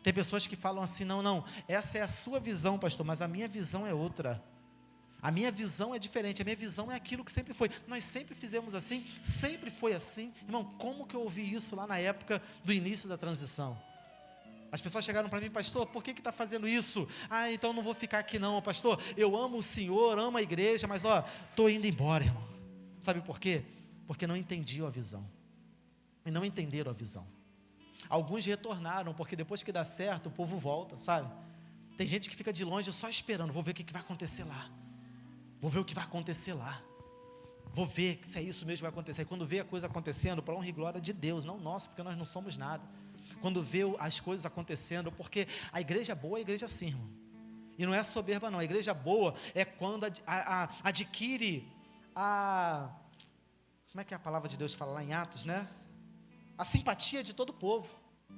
Tem pessoas que falam assim: não, essa é a sua visão, pastor, mas a minha visão é outra. A minha visão é diferente, a minha visão é aquilo que sempre foi. Nós sempre fizemos assim, sempre foi assim. Irmão, como que eu ouvi isso lá na época do início da transição? As pessoas chegaram para mim: pastor, por que está fazendo isso? Então não vou ficar aqui não, pastor. Eu amo o Senhor, amo a igreja, mas estou indo embora, irmão. Sabe por quê? Porque não entendiam a visão. E não entenderam a visão. Alguns retornaram, porque depois que dá certo, o povo volta, sabe? Tem gente que fica de longe só esperando: vou ver o que vai acontecer lá. Vou ver o que vai acontecer lá. Vou ver se é isso mesmo que vai acontecer. E quando vê a coisa acontecendo, para honra e glória de Deus, não nosso, porque nós não somos nada. Quando vê as coisas acontecendo, porque a igreja boa é a igreja assim, irmão. E não é soberba não, a igreja boa é quando adquire como é que é a palavra de Deus fala lá em Atos, né? A simpatia de todo o povo,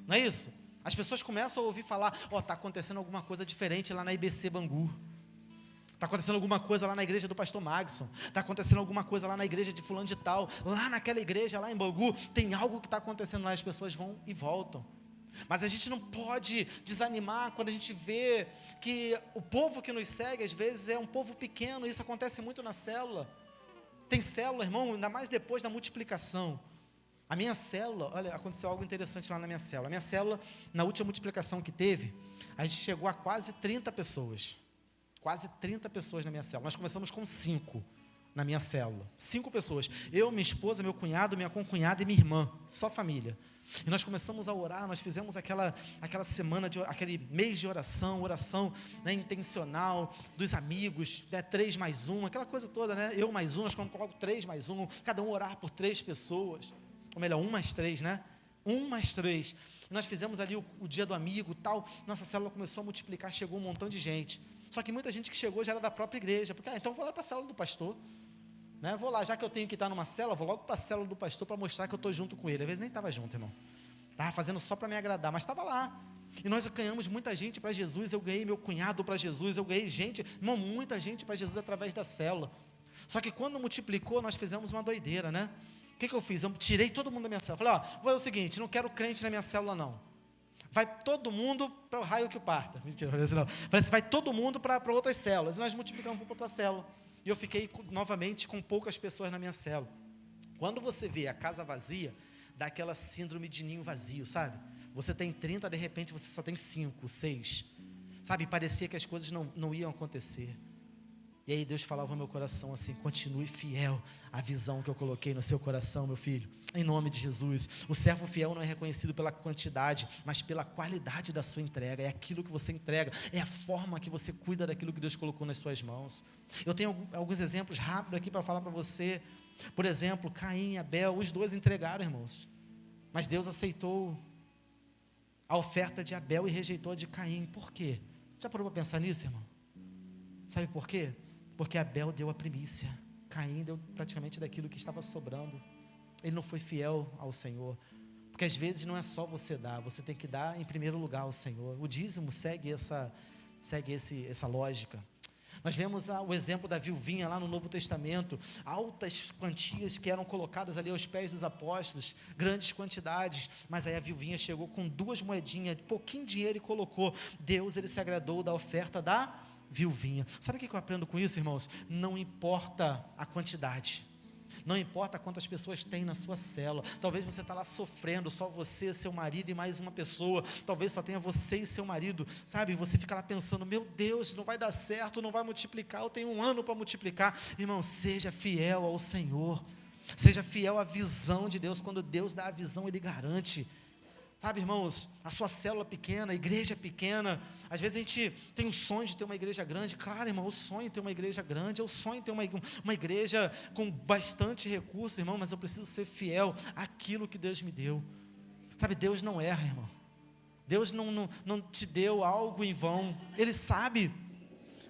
não é isso? As pessoas começam a ouvir falar: está acontecendo alguma coisa diferente lá na IBC Bangu. Está acontecendo alguma coisa lá na igreja do pastor Magson. Está acontecendo alguma coisa lá na igreja de fulano de tal. Lá naquela igreja, lá em Bangu, tem algo que está acontecendo lá. As pessoas vão e voltam. Mas a gente não pode desanimar quando a gente vê que o povo que nos segue, às vezes, é um povo pequeno. Isso acontece muito na célula. Tem célula, irmão, ainda mais depois da multiplicação. A minha célula, olha, aconteceu algo interessante lá na minha célula. A minha célula, na última multiplicação que teve, a gente chegou a quase 30 pessoas. Quase 30 pessoas na minha célula. Nós começamos com 5 na minha célula. 5 pessoas. Eu, minha esposa, meu cunhado, minha concunhada e minha irmã. Só família. E nós começamos a orar, nós fizemos aquela semana, aquele mês de oração, né, intencional, dos amigos, né, 3 mais 1, aquela coisa toda, né? Eu mais 1, nós colocamos 3 mais 1, cada um orar por 3 pessoas. Ou melhor, 1 mais 3, né? 1 mais 3. Nós fizemos ali o dia do amigo, tal. Nossa célula começou a multiplicar, chegou um montão de gente. Só que muita gente que chegou já era da própria igreja, porque então vou lá para a célula do pastor, né? Vou lá, já que eu tenho que estar numa célula, vou logo para a célula do pastor para mostrar que eu estou junto com ele. Às vezes nem estava junto, irmão. Estava fazendo só para me agradar, mas estava lá. E nós ganhamos muita gente para Jesus. Eu ganhei meu cunhado para Jesus, eu ganhei gente, irmão, muita gente para Jesus através da célula. Só que quando multiplicou, nós fizemos uma doideira, né? O que eu fiz? Eu tirei todo mundo da minha célula. Falei, vou fazer o seguinte, não quero crente na minha célula não. Vai todo mundo para o raio que o parta. Mentira, falei assim não. Falei assim, vai todo mundo para outras células. E nós multiplicamos para outra célula. E eu fiquei novamente com poucas pessoas na minha célula. Quando você vê a casa vazia, dá aquela síndrome de ninho vazio, sabe? Você tem 30, de repente você só tem 5, 6. Sabe, parecia que as coisas não iam acontecer. E aí Deus falava no meu coração assim, continue fiel à visão que eu coloquei no seu coração, meu filho. Em nome de Jesus. O servo fiel não é reconhecido pela quantidade, mas pela qualidade da sua entrega. É aquilo que você entrega, é a forma que você cuida daquilo que Deus colocou nas suas mãos. Eu tenho alguns exemplos rápidos aqui para falar para você. Por exemplo, Caim e Abel, os dois entregaram, irmãos. Mas Deus aceitou a oferta de Abel e rejeitou a de Caim. Por quê? Já parou para pensar nisso, irmão? Sabe por quê? Porque Abel deu a primícia, Caim deu praticamente daquilo que estava sobrando. Ele não foi fiel ao Senhor. Porque às vezes não é só você dar, você tem que dar em primeiro lugar ao Senhor. O dízimo segue essa lógica. Nós vemos o exemplo da viuvinha lá no Novo Testamento, altas quantias que eram colocadas ali aos pés dos apóstolos, grandes quantidades, mas aí a viuvinha chegou com 2 moedinhas, pouquinho dinheiro e colocou. Deus, ele se agradou da oferta da viuvinha. Sabe o que eu aprendo com isso, irmãos? Não importa a quantidade, não importa quantas pessoas tem na sua célula. Talvez você está lá sofrendo, só você, seu marido e mais uma pessoa. Talvez só tenha você e seu marido, sabe? Você fica lá pensando, meu Deus, não vai dar certo, não vai multiplicar, eu tenho 1 ano para multiplicar. Irmão, seja fiel ao Senhor, seja fiel à visão de Deus. Quando Deus dá a visão, Ele garante. Sabe, irmãos, a sua célula pequena, a igreja pequena, às vezes a gente tem o sonho de ter uma igreja grande. Claro, irmão, o sonho de ter uma igreja grande, é o sonho de ter uma igreja com bastante recurso, irmão, mas eu preciso ser fiel àquilo que Deus me deu. Sabe, Deus não erra, irmão. Deus não te deu algo em vão, Ele sabe.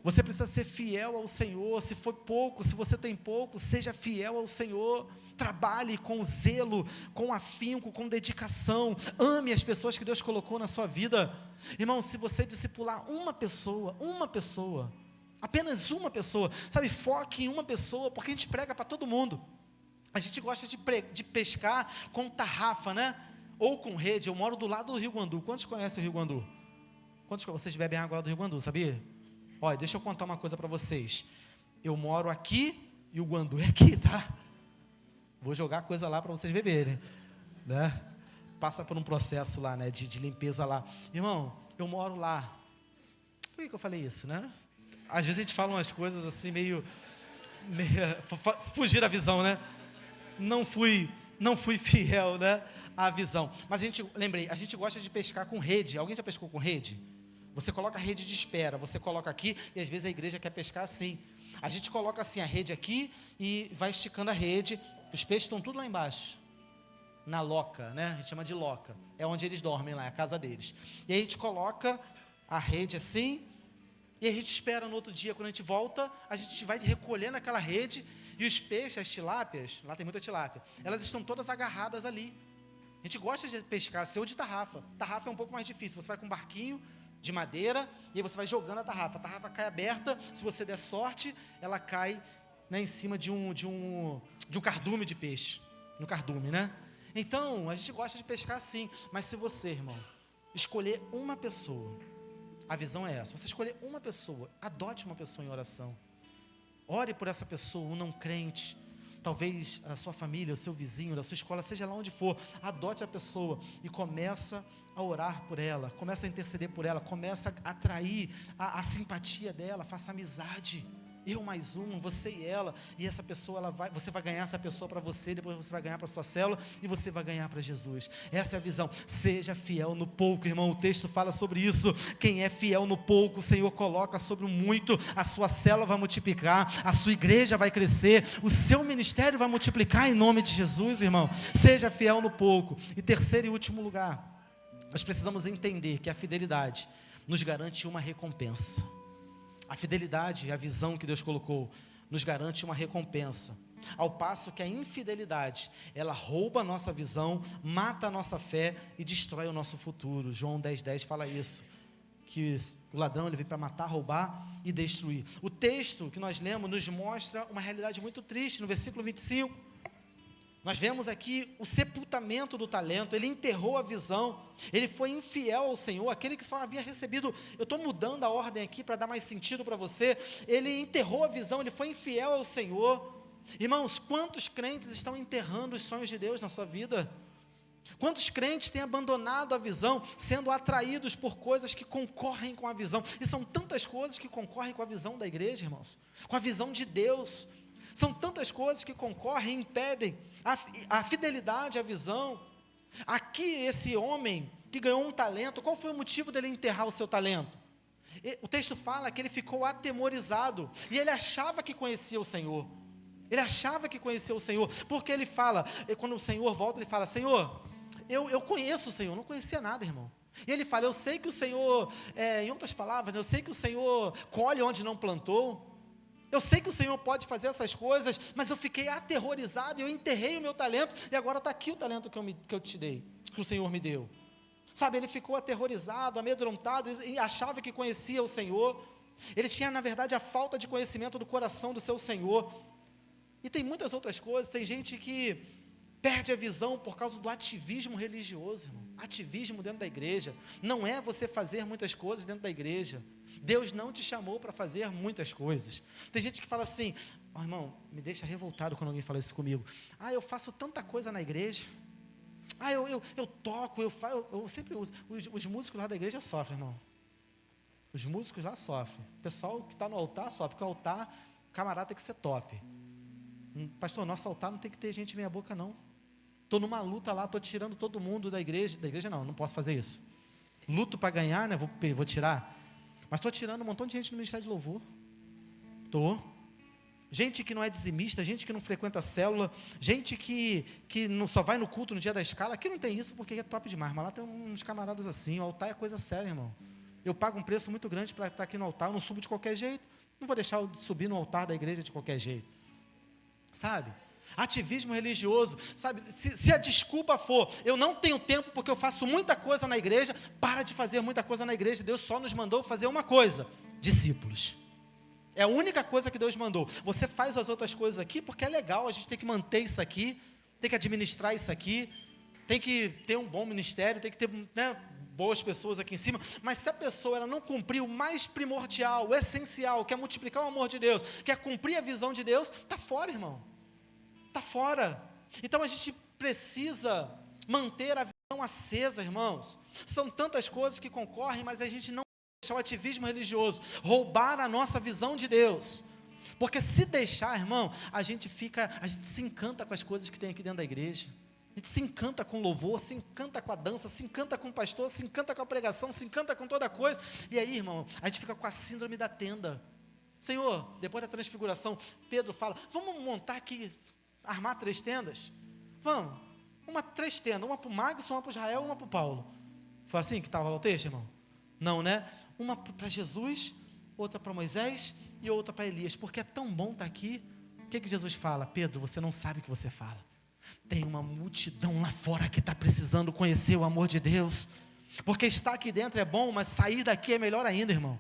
Você precisa ser fiel ao Senhor. Se for pouco, se você tem pouco, seja fiel ao Senhor. Trabalhe com zelo, com afinco, com dedicação. Ame as pessoas que Deus colocou na sua vida. Irmão, se você discipular uma pessoa, apenas uma pessoa, sabe, foque em uma pessoa, porque a gente prega para todo mundo. A gente gosta de pescar com tarrafa, né? Ou com rede. Eu moro do lado do Rio Guandu. Quantos conhecem o Rio Guandu? Quantos vocês bebem água lá do Rio Guandu, sabia? Olha, deixa eu contar uma coisa para vocês. Eu moro aqui e o Guandu é aqui, tá? Vou jogar coisa lá para vocês beberem, né? Passa por um processo lá, né, de limpeza lá. Irmão, eu moro lá. Por que eu falei isso, né? Às vezes a gente fala umas coisas assim meio fugir da visão, né? Não fui fiel, né, à visão. Mas a gente gosta de pescar com rede. Alguém já pescou com rede? Você coloca a rede de espera, você coloca aqui e às vezes a igreja quer pescar assim. A gente coloca assim a rede aqui e vai esticando a rede. Os peixes estão tudo lá embaixo, na loca, né? A gente chama de loca. É onde eles dormem lá, é a casa deles. E aí a gente coloca a rede assim, e a gente espera no outro dia, quando a gente volta, a gente vai recolhendo aquela rede, e os peixes, as tilápias, lá tem muita tilápia, elas estão todas agarradas ali. A gente gosta de pescar assim, ou de tarrafa. Tarrafa é um pouco mais difícil, você vai com um barquinho de madeira, e aí você vai jogando a tarrafa cai aberta, se você der sorte, ela cai, né, em cima de um cardume de peixe, no cardume, né? Então, a gente gosta de pescar assim, mas se você, irmão, escolher uma pessoa, a visão é essa, você escolher uma pessoa, adote uma pessoa em oração, ore por essa pessoa, um não crente, talvez a sua família, o seu vizinho, da sua escola, seja lá onde for, adote a pessoa e começa a orar por ela, começa a interceder por ela, começa a atrair a simpatia dela, faça amizade, eu mais um, você e ela, e essa pessoa, você vai ganhar essa pessoa para você, depois você vai ganhar para a sua célula, e você vai ganhar para Jesus. Essa é a visão. Seja fiel no pouco, irmão, o texto fala sobre isso. Quem é fiel no pouco, o Senhor coloca sobre o muito, a sua célula vai multiplicar, a sua igreja vai crescer, o seu ministério vai multiplicar em nome de Jesus, irmão. Seja fiel no pouco. E terceiro e último lugar, nós precisamos entender que a fidelidade nos garante uma recompensa. A fidelidade, a visão que Deus colocou, nos garante uma recompensa. Ao passo que a infidelidade, ela rouba a nossa visão, mata a nossa fé e destrói o nosso futuro. João 10:10 fala isso, que o ladrão ele veio para matar, roubar e destruir. O texto que nós lemos nos mostra uma realidade muito triste. No versículo 25, nós vemos aqui o sepultamento do talento. Ele enterrou a visão, ele foi infiel ao Senhor, aquele que só havia recebido. Eu estou mudando a ordem aqui para dar mais sentido para você. Ele enterrou a visão, ele foi infiel ao Senhor. Irmãos, quantos crentes estão enterrando os sonhos de Deus na sua vida? Quantos crentes têm abandonado a visão, sendo atraídos por coisas que concorrem com a visão? E são tantas coisas que concorrem com a visão da igreja, irmãos, com a visão de Deus. São tantas coisas que concorrem e impedem a fidelidade à visão. Aqui, esse homem que ganhou um talento, qual foi o motivo dele enterrar o seu talento? O texto fala que ele ficou atemorizado, e ele achava que conhecia o Senhor. Ele achava que conhecia o Senhor, porque ele fala, quando o Senhor volta, ele fala: Senhor, eu conheço o Senhor. Não conhecia nada, irmão. E ele fala: eu sei que o Senhor, em outras palavras, eu sei que o Senhor colhe onde não plantou. Eu sei que o Senhor pode fazer essas coisas, mas eu fiquei aterrorizado, eu enterrei o meu talento, e agora está aqui o talento que eu te dei, que o Senhor me deu. Sabe, ele ficou aterrorizado, amedrontado, e achava que conhecia o Senhor. Ele tinha, na verdade, a falta de conhecimento do coração do seu Senhor. E tem muitas outras coisas. Tem gente que perde a visão por causa do ativismo religioso, irmão. Ativismo dentro da igreja. Não é você fazer muitas coisas dentro da igreja. Deus não te chamou para fazer muitas coisas. Tem gente que fala assim: irmão, me deixa revoltado quando alguém fala isso comigo. Eu faço tanta coisa na igreja. Eu toco, eu sempre uso. Os músicos lá da igreja sofrem, irmão. Os músicos lá sofrem. O pessoal que está no altar sofre, porque o altar, camarada, tem que ser top. Pastor, nosso altar não tem que ter gente meia boca, não. Estou numa luta lá, estou tirando todo mundo da igreja. Da igreja não posso fazer isso. Luto para ganhar, né? Vou tirar. Mas estou tirando um montão de gente no ministério de louvor. Estou. Gente que não é dizimista, gente que não frequenta a célula, gente que não só vai no culto no dia da escala. Aqui não tem isso porque é top demais, mas lá tem uns camaradas assim. O altar é coisa séria, irmão. Eu pago um preço muito grande para estar aqui no altar, eu não subo de qualquer jeito. Não vou deixar de subir no altar da igreja de qualquer jeito. Sabe? Ativismo religioso, sabe? Se a desculpa for: eu não tenho tempo porque eu faço muita coisa na igreja, para de fazer muita coisa na igreja. Deus só nos mandou fazer uma coisa: discípulos. É a única coisa que Deus mandou. Você faz as outras coisas aqui porque é legal, a gente tem que manter isso aqui, tem que administrar isso aqui, tem que ter um bom ministério, tem que ter, né, boas pessoas aqui em cima. Mas se a pessoa ela não cumprir o mais primordial, o essencial, que é multiplicar o amor de Deus, que é cumprir a visão de Deus, está fora, irmão. Está fora. Então a gente precisa manter a visão acesa, irmãos. São tantas coisas que concorrem, mas a gente não deixar o ativismo religioso roubar a nossa visão de Deus. Porque se deixar, irmão, a gente se encanta com as coisas que tem aqui dentro da igreja. A gente se encanta com louvor, se encanta com a dança, se encanta com o pastor, se encanta com a pregação, se encanta com toda coisa. E aí, irmão, a gente fica com a síndrome da tenda. Senhor, depois da transfiguração, Pedro fala: vamos montar aqui, armar 3 tendas? Vamos. 3 tendas, uma para o Magson, uma para o Israel, uma para o Paulo. Foi assim que estava lá o texto, irmão? Não, né? Uma para Jesus, outra para Moisés e outra para Elias. Porque é tão bom estar aqui. O que Jesus fala? Pedro, você não sabe o que você fala. Tem uma multidão lá fora que está precisando conhecer o amor de Deus. Porque estar aqui dentro é bom, mas sair daqui é melhor ainda, irmão.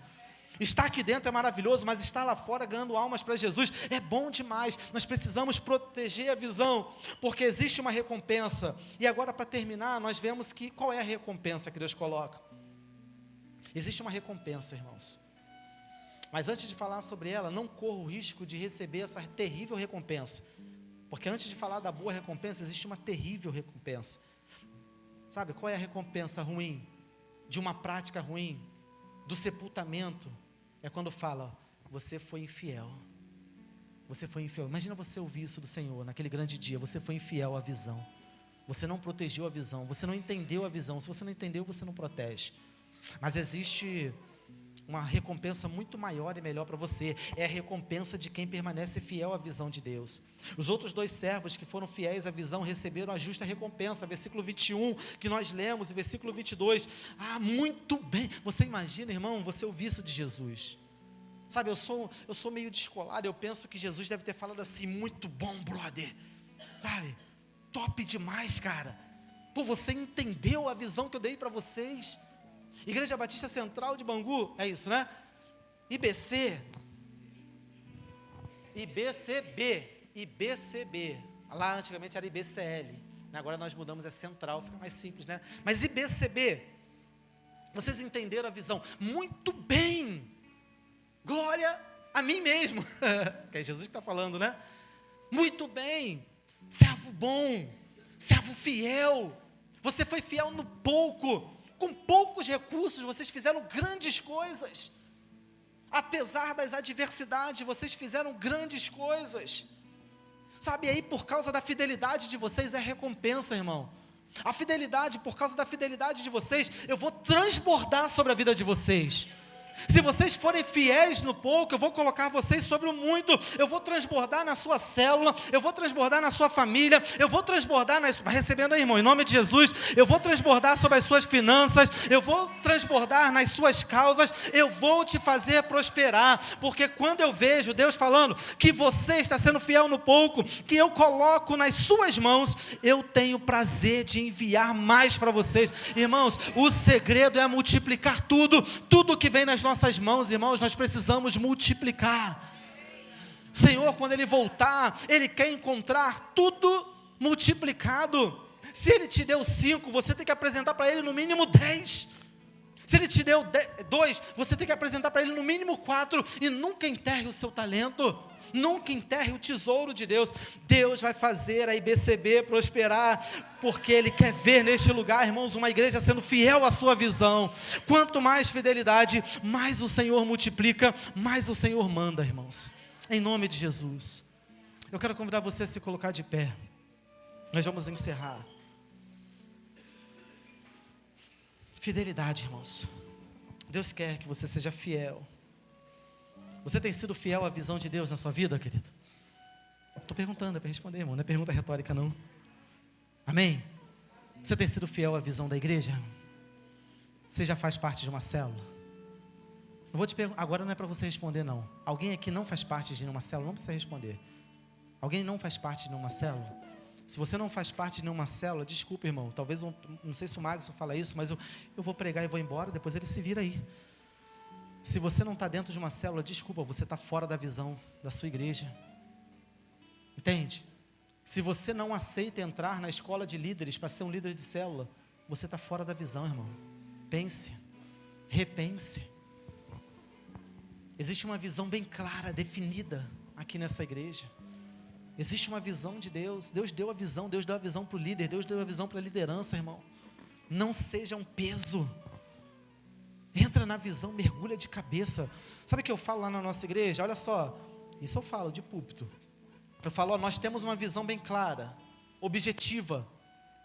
Estar aqui dentro é maravilhoso, mas estar lá fora ganhando almas para Jesus é bom demais. Nós precisamos proteger a visão, porque existe uma recompensa. E agora, para terminar, nós vemos que qual é a recompensa que Deus coloca? Existe uma recompensa, irmãos. Mas antes de falar sobre ela, não corra o risco de receber essa terrível recompensa. Porque antes de falar da boa recompensa, existe uma terrível recompensa. Sabe, qual é a recompensa ruim de uma prática ruim, do sepultamento? É quando fala: você foi infiel. Você foi infiel. Imagina você ouvir isso do Senhor naquele grande dia: você foi infiel à visão. Você não protegeu a visão, você não entendeu a visão. Se você não entendeu, você não protege. Mas existe uma recompensa muito maior e melhor para você. É a recompensa de quem permanece fiel à visão de Deus. Os outros 2 servos que foram fiéis à visão receberam a justa recompensa. Versículo 21, que nós lemos, e versículo 22. Muito bem. Você imagina, irmão, você ouvir isso de Jesus. Sabe, eu sou meio descolado, eu penso que Jesus deve ter falado assim, muito bom, brother. Sabe, top demais, cara. Pô, você entendeu a visão que eu dei para vocês? Igreja Batista Central de Bangu, é isso, né? IBCB. Lá antigamente era IBCL. Agora nós mudamos, é Central, fica mais simples, né? Mas IBCB, vocês entenderam a visão? Muito bem. Glória a mim mesmo. Que é Jesus que está falando, né? Muito bem. Servo bom, servo fiel. Você foi fiel no pouco. Com poucos recursos, vocês fizeram grandes coisas. Apesar das adversidades, vocês fizeram grandes coisas. Sabe, aí por causa da fidelidade de vocês é recompensa, irmão. A fidelidade, por causa da fidelidade de vocês, eu vou transbordar sobre a vida de vocês. Se vocês forem fiéis no pouco, eu vou colocar vocês sobre o muito. Eu vou transbordar na sua célula, eu vou transbordar na sua família, eu vou transbordar, recebendo aí, irmão, em nome de Jesus, eu vou transbordar sobre as suas finanças, eu vou transbordar nas suas causas, eu vou te fazer prosperar, porque quando eu vejo Deus falando que você está sendo fiel no pouco, que eu coloco nas suas mãos, eu tenho prazer de enviar mais para vocês. Irmãos, o segredo é multiplicar tudo que vem nas nossas mãos, irmãos, nós precisamos multiplicar. O Senhor, quando Ele voltar, Ele quer encontrar tudo multiplicado. Se Ele te deu 5, você tem que apresentar para Ele no mínimo 10. Se Ele te deu 2, você tem que apresentar para Ele no mínimo 4. E nunca enterre o seu talento. Nunca enterre o tesouro de Deus. Deus vai fazer a IBCB prosperar, porque Ele quer ver neste lugar, irmãos, uma igreja sendo fiel à sua visão. Quanto mais fidelidade, mais o Senhor multiplica, mais o Senhor manda, irmãos. Em nome de Jesus. Eu quero convidar você a se colocar de pé. Nós vamos encerrar. Fidelidade, irmãos. Deus quer que você seja fiel. Você tem sido fiel à visão de Deus na sua vida, querido? Estou perguntando, é para responder, irmão, não é pergunta retórica, não. Amém? Você tem sido fiel à visão da igreja? Você já faz parte de uma célula? Eu vou te perguntar, agora não é para você responder, não. Alguém aqui não faz parte de nenhuma célula? Não precisa responder. Alguém não faz parte de nenhuma célula? Se você não faz parte de nenhuma célula, desculpa, irmão, talvez, não sei se o Magson fala isso, mas eu vou pregar e vou embora, depois ele se vira aí. Se você não está dentro de uma célula, desculpa, você está fora da visão da sua igreja. Entende? Se você não aceita entrar na escola de líderes para ser um líder de célula, você está fora da visão, irmão. Pense, repense. Existe uma visão bem clara, definida aqui nessa igreja. Existe uma visão de Deus. Deus deu a visão para o líder, Deus deu a visão para a liderança, irmão. Não seja um peso. Entra na visão, mergulha de cabeça. Sabe o que eu falo lá na nossa igreja? Olha só, isso eu falo de púlpito. Eu falo, ó, nós temos uma visão bem clara, objetiva.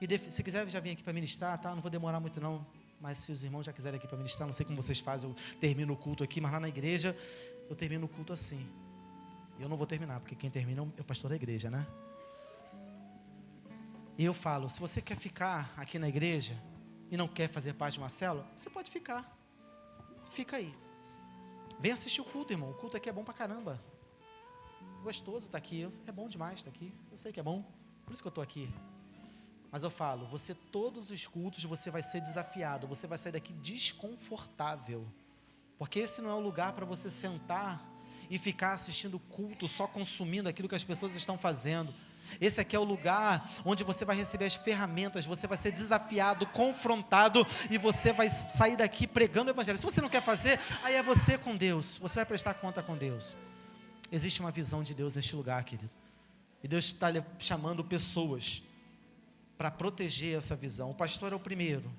E se quiser já vir aqui para ministrar, tá? Não vou demorar muito não. Mas se os irmãos já quiserem aqui para ministrar, não sei como vocês fazem, eu termino o culto aqui, mas lá na igreja, eu termino o culto assim. Eu não vou terminar, porque quem termina é o pastor da igreja, né? E eu falo, se você quer ficar aqui na igreja e não quer fazer parte de uma célula, você pode ficar. Fica aí. Vem assistir o culto, irmão. O culto aqui é bom pra caramba. Gostoso estar aqui. É bom demais estar aqui. Eu sei que é bom. Por isso que eu estou aqui. Mas eu falo, você, todos os cultos, você vai ser desafiado. Você vai sair daqui desconfortável. Porque esse não é o lugar para você sentar e ficar assistindo o culto, só consumindo aquilo que as pessoas estão fazendo. Esse aqui é o lugar onde você vai receber as ferramentas, você vai ser desafiado, confrontado, e você vai sair daqui pregando o evangelho. Se você não quer fazer, aí é você com Deus, você vai prestar conta com Deus. Existe uma visão de Deus neste lugar, querido, e Deus está chamando pessoas para proteger essa visão. O pastor é o primeiro,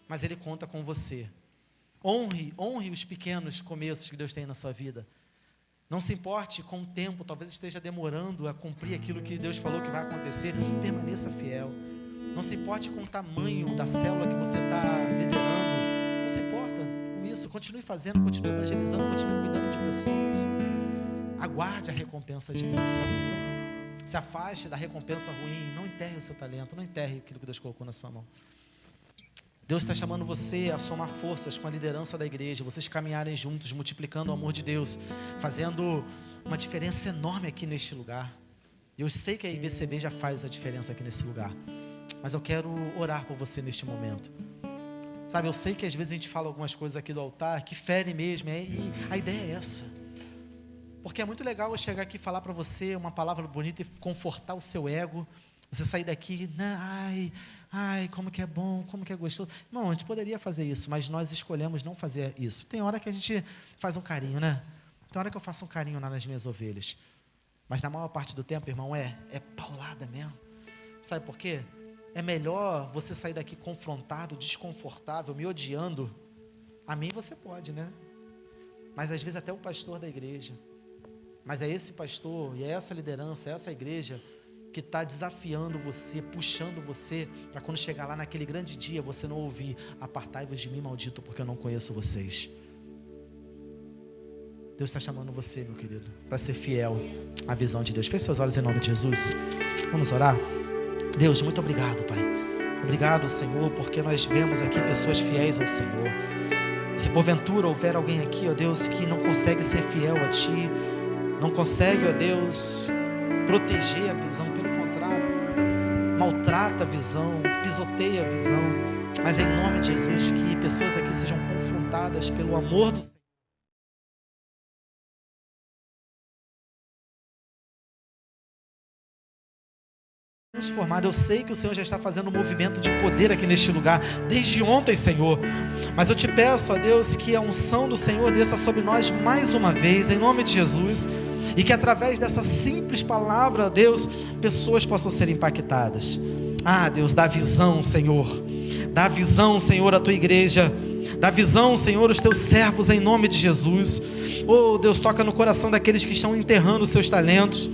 mas ele conta com você. Honre os pequenos começos que Deus tem na sua vida. Não se importe com o tempo, talvez esteja demorando a cumprir aquilo que Deus falou que vai acontecer. Permaneça fiel. Não se importe com o tamanho da célula que você está liderando. Não se importa com isso. Continue fazendo, continue evangelizando, continue cuidando de pessoas. Aguarde a recompensa de Deus. Se afaste da recompensa ruim. Não enterre o seu talento, não enterre aquilo que Deus colocou na sua mão. Deus está chamando você a somar forças com a liderança da igreja, vocês caminharem juntos, multiplicando o amor de Deus, fazendo uma diferença enorme aqui neste lugar. Eu sei que a IBCB já faz a diferença aqui nesse lugar, mas eu quero orar por você neste momento. Sabe, eu sei que às vezes a gente fala algumas coisas aqui do altar que ferem mesmo, e a ideia é essa. Porque é muito legal eu chegar aqui e falar para você uma palavra bonita e confortar o seu ego. Você sair daqui, ai, como que é bom, como que é gostoso. Não, a gente poderia fazer isso, mas nós escolhemos não fazer isso. Tem hora que a gente faz um carinho, né? Tem hora que eu faço um carinho nas minhas ovelhas. Mas na maior parte do tempo, irmão, é paulada mesmo. Sabe por quê? É melhor você sair daqui confrontado, desconfortável, me odiando. A mim você pode, né? Mas às vezes até o pastor da igreja. Mas é esse pastor e é essa liderança, é essa igreja que está desafiando você, puxando você, para quando chegar lá naquele grande dia, você não ouvir: apartai-vos de mim, maldito, porque eu não conheço vocês. Deus está chamando você, meu querido, para ser fiel à visão de Deus. Feche seus olhos em nome de Jesus. Vamos orar? Deus, muito obrigado, Pai. Obrigado, Senhor, porque nós vemos aqui pessoas fiéis ao Senhor. Se porventura houver alguém aqui, ó Deus, que não consegue ser fiel a Ti, não consegue, ó Deus, proteger a visão, pelo contrário, maltrata a visão, pisoteia a visão, mas em nome de Jesus, que pessoas aqui sejam confrontadas pelo amor do Senhor. Transformado. Eu sei que o Senhor já está fazendo um movimento de poder aqui neste lugar, desde ontem, Senhor, mas eu te peço, ó Deus, que a unção do Senhor desça sobre nós mais uma vez, em nome de Jesus, e que através dessa simples palavra, Deus, pessoas possam ser impactadas. Deus, dá visão, Senhor, dá visão, Senhor, à tua igreja, dá visão, Senhor, aos teus servos, em nome de Jesus. Oh Deus, toca no coração daqueles que estão enterrando os seus talentos,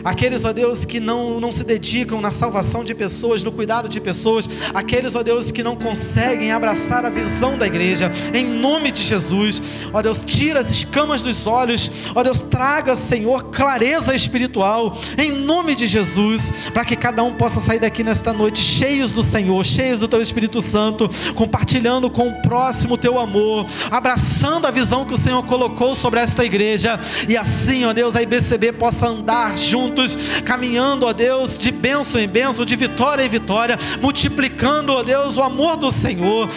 aqueles, ó Deus, que não se dedicam na salvação de pessoas, no cuidado de pessoas, aqueles, ó Deus, que não conseguem abraçar a visão da igreja, em nome de Jesus. Ó Deus, tira as escamas dos olhos, ó Deus, traga, Senhor, clareza espiritual, em nome de Jesus, para que cada um possa sair daqui nesta noite cheios do Senhor, cheios do teu Espírito Santo, compartilhando com o próximo o teu amor, abraçando a visão que o Senhor colocou sobre esta igreja, e assim, ó Deus, a IBCB possa andar juntos, caminhando, ó Deus, de bênção em bênção, de vitória em vitória, multiplicando, ó Deus, o amor do Senhor.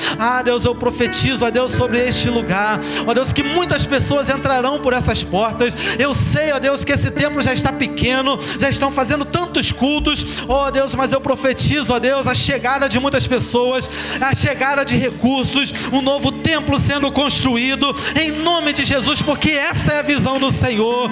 Deus, eu profetizo, ó Deus, sobre este lugar, ó Deus, que muitas pessoas entrarão por essas portas. Eu sei, ó Deus, que esse templo já está pequeno, já estão fazendo tantos cultos, ó Deus, mas eu profetizo, ó Deus, a chegada de muitas pessoas, a chegada de recursos, um novo templo sendo construído, em nome de Jesus, porque essa é a visão do Senhor.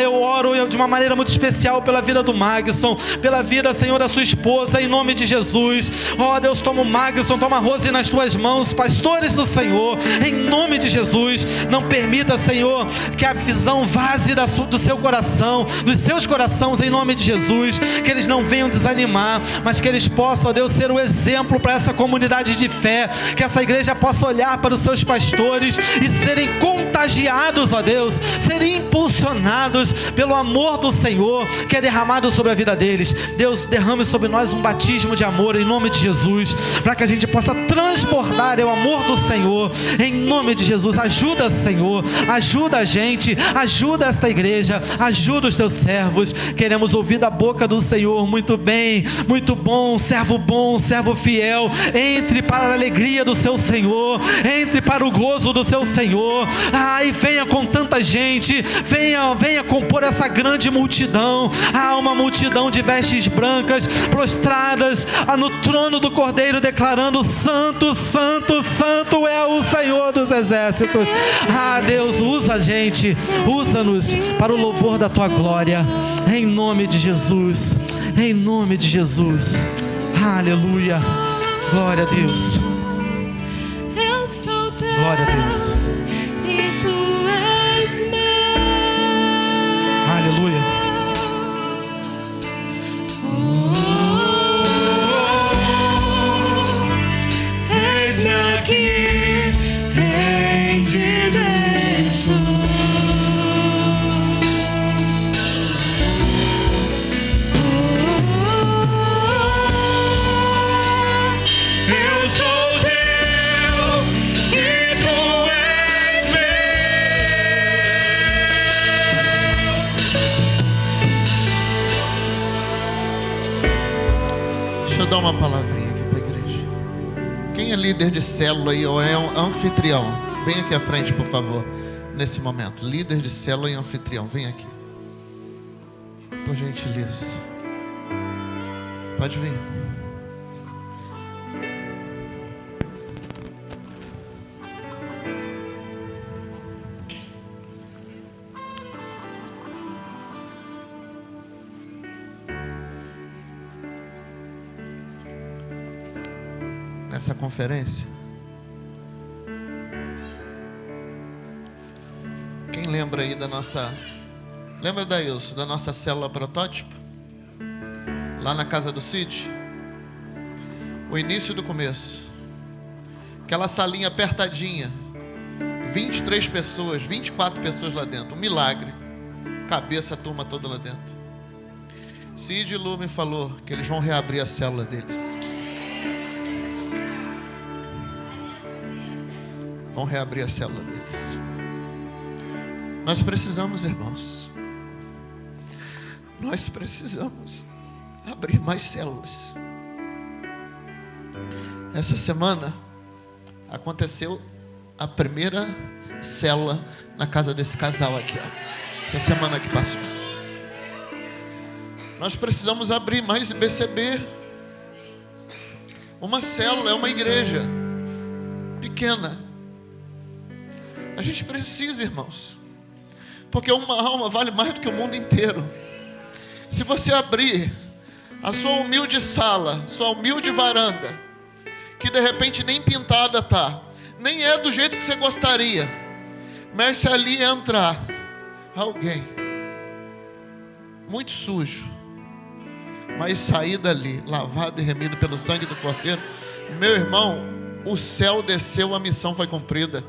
Eu oro de uma maneira muito especial pela vida do Magson, pela vida, Senhor, da sua esposa, em nome de Jesus. Ó Deus, toma o Magson, toma a Rose nas tuas mãos, pastores do Senhor, em nome de Jesus. Não permita, Senhor, que a visão vaze do seu coração, dos seus corações, em nome de Jesus, que eles não venham desanimar, mas que eles possam, ó Deus, ser o exemplo para essa comunidade de fé, que essa igreja possa olhar para os seus pastores e serem contagiados, ó Deus, serem impulsionados pelo amor do Senhor, que é derramado sobre a vida deles. Deus, derrame sobre nós um batismo de amor, em nome de Jesus, para que a gente possa transbordar o amor do Senhor, em nome de Jesus. Ajuda, Senhor, ajuda a gente, ajuda esta igreja, ajuda os teus servos. Queremos ouvir da boca do Senhor: muito bem, muito bom, servo fiel, entre para a alegria do seu Senhor, entre para o gozo do seu Senhor. E venha com tanta gente, venha compor essa grande multidão. Uma multidão de vestes brancas, prostradas no trono do Cordeiro, declarando: santo, santo, santo é o Senhor dos exércitos. Deus, usa a gente, usa-nos para o louvor da tua glória, em nome de Jesus, em nome de Jesus. Aleluia, glória a Deus, glória a Deus, aleluia. Eu sou Deus. dar uma palavrinha aqui para a igreja. Quem é líder de célula aí ou é um anfitrião? Vem aqui à frente, por favor, nesse momento. Líder de célula e anfitrião, vem aqui. Por gentileza. Pode vir. Nessa conferência, quem lembra aí da nossa... Lembra, Daílson, da nossa célula protótipo? Lá na casa do Cid? O início do começo. Aquela salinha apertadinha. 23 pessoas, 24 pessoas lá dentro. Um milagre. Cabeça a turma toda lá dentro. Cid e Lu me falou que eles vão reabrir a célula deles. Vão reabrir a célula deles. Nós precisamos, irmãos. Nós precisamos abrir mais células. Essa semana aconteceu a primeira célula na casa desse casal aqui, ó. Essa semana que passou. Nós precisamos abrir mais IBCB. Uma célula é uma igreja pequena. A gente precisa, irmãos, porque uma alma vale mais do que o mundo inteiro. Se você abrir a sua humilde sala, sua humilde varanda, que de repente nem pintada tá, nem é do jeito que você gostaria, mas se ali entrar alguém muito sujo, mas sair dali lavado e remido pelo sangue do Cordeiro, meu irmão, o céu desceu, a missão foi cumprida.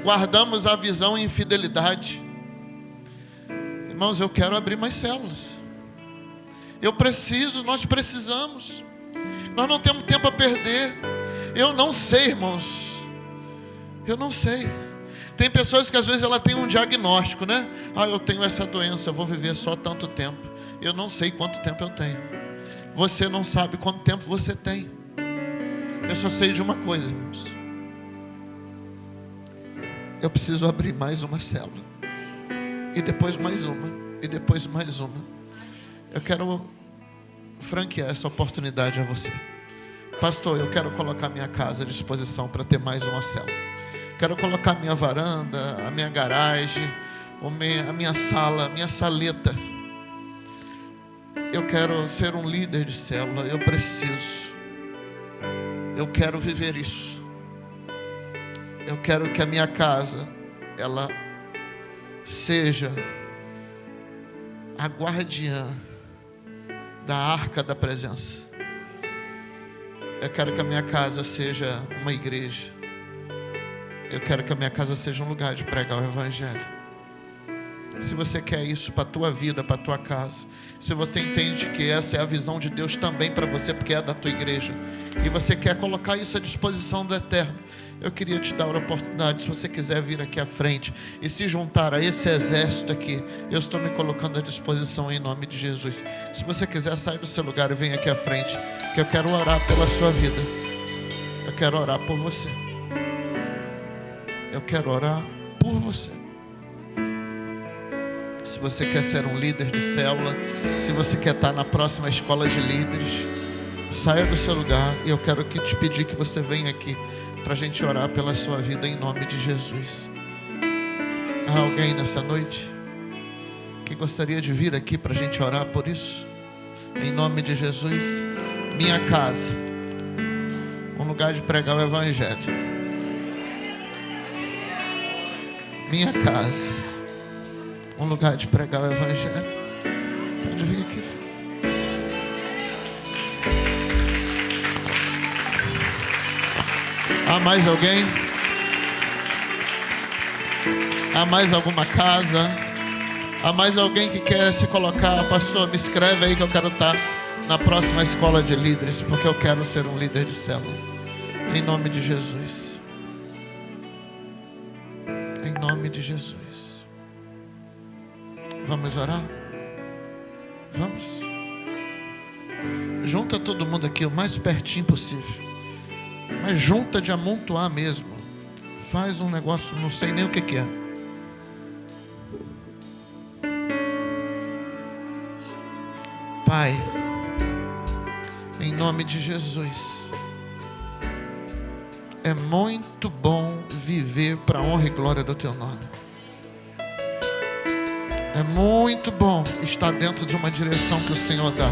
Guardamos a visão em fidelidade. Irmãos, eu quero abrir mais células. Eu preciso, nós precisamos. Nós não temos tempo a perder. Eu não sei, irmãos. Eu não sei. Tem pessoas que às vezes ela tem um diagnóstico, né? Ah, eu tenho essa doença, eu vou viver só tanto tempo. Eu não sei quanto tempo eu tenho. Você não sabe quanto tempo você tem. Eu só sei de uma coisa, irmãos. Eu preciso abrir mais uma célula. E depois mais uma. E depois mais uma. Eu quero franquear essa oportunidade a você. Pastor, eu quero colocar minha casa à disposição para ter mais uma célula. Quero colocar minha varanda, a minha garagem, a minha sala, a minha saleta. Eu quero ser um líder de célula. Eu preciso. Eu quero viver isso. Eu quero que a minha casa, ela seja a guardiã da arca da presença. Eu quero que a minha casa seja uma igreja. Eu quero que a minha casa seja um lugar de pregar o evangelho. Se você quer isso para a tua vida, para a tua casa, se você entende que essa é a visão de Deus também para você, porque é da tua igreja, e você quer colocar isso à disposição do Eterno, eu queria te dar a oportunidade, se você quiser vir aqui à frente e se juntar a esse exército aqui, eu estou me colocando à disposição em nome de Jesus. Se você quiser sair do seu lugar e vir aqui à frente, que eu quero orar pela sua vida. Eu quero orar por você. Eu quero orar por você. Se você quer ser um líder de célula, se você quer estar na próxima escola de líderes, saia do seu lugar e eu quero te pedir que você venha aqui para a gente orar pela sua vida em nome de Jesus. Há alguém nessa noite que gostaria de vir aqui para a gente orar por isso? Em nome de Jesus. Minha casa, um lugar de pregar o evangelho. Minha casa, um lugar de pregar o evangelho. Pode vir aqui, filho. Há mais alguém? Há mais alguma casa? Há mais alguém que quer se colocar? Pastor, me escreve aí que eu quero estar na próxima escola de líderes, porque eu quero ser um líder de célula. Em nome de Jesus. Em nome de Jesus. Vamos orar? Vamos? Junta todo mundo aqui o mais pertinho possível. Mas junta de amontoar mesmo. Faz um negócio, não sei nem o que é. Pai, em nome de Jesus, é muito bom viver para a honra e glória do Teu nome. É muito bom estar dentro de uma direção que o Senhor dá.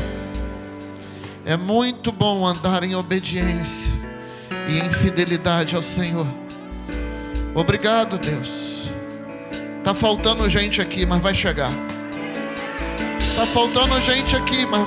É muito bom andar em obediência e em fidelidade ao Senhor. Obrigado, Deus. Está faltando gente aqui, mas vai chegar. Está faltando gente aqui, mas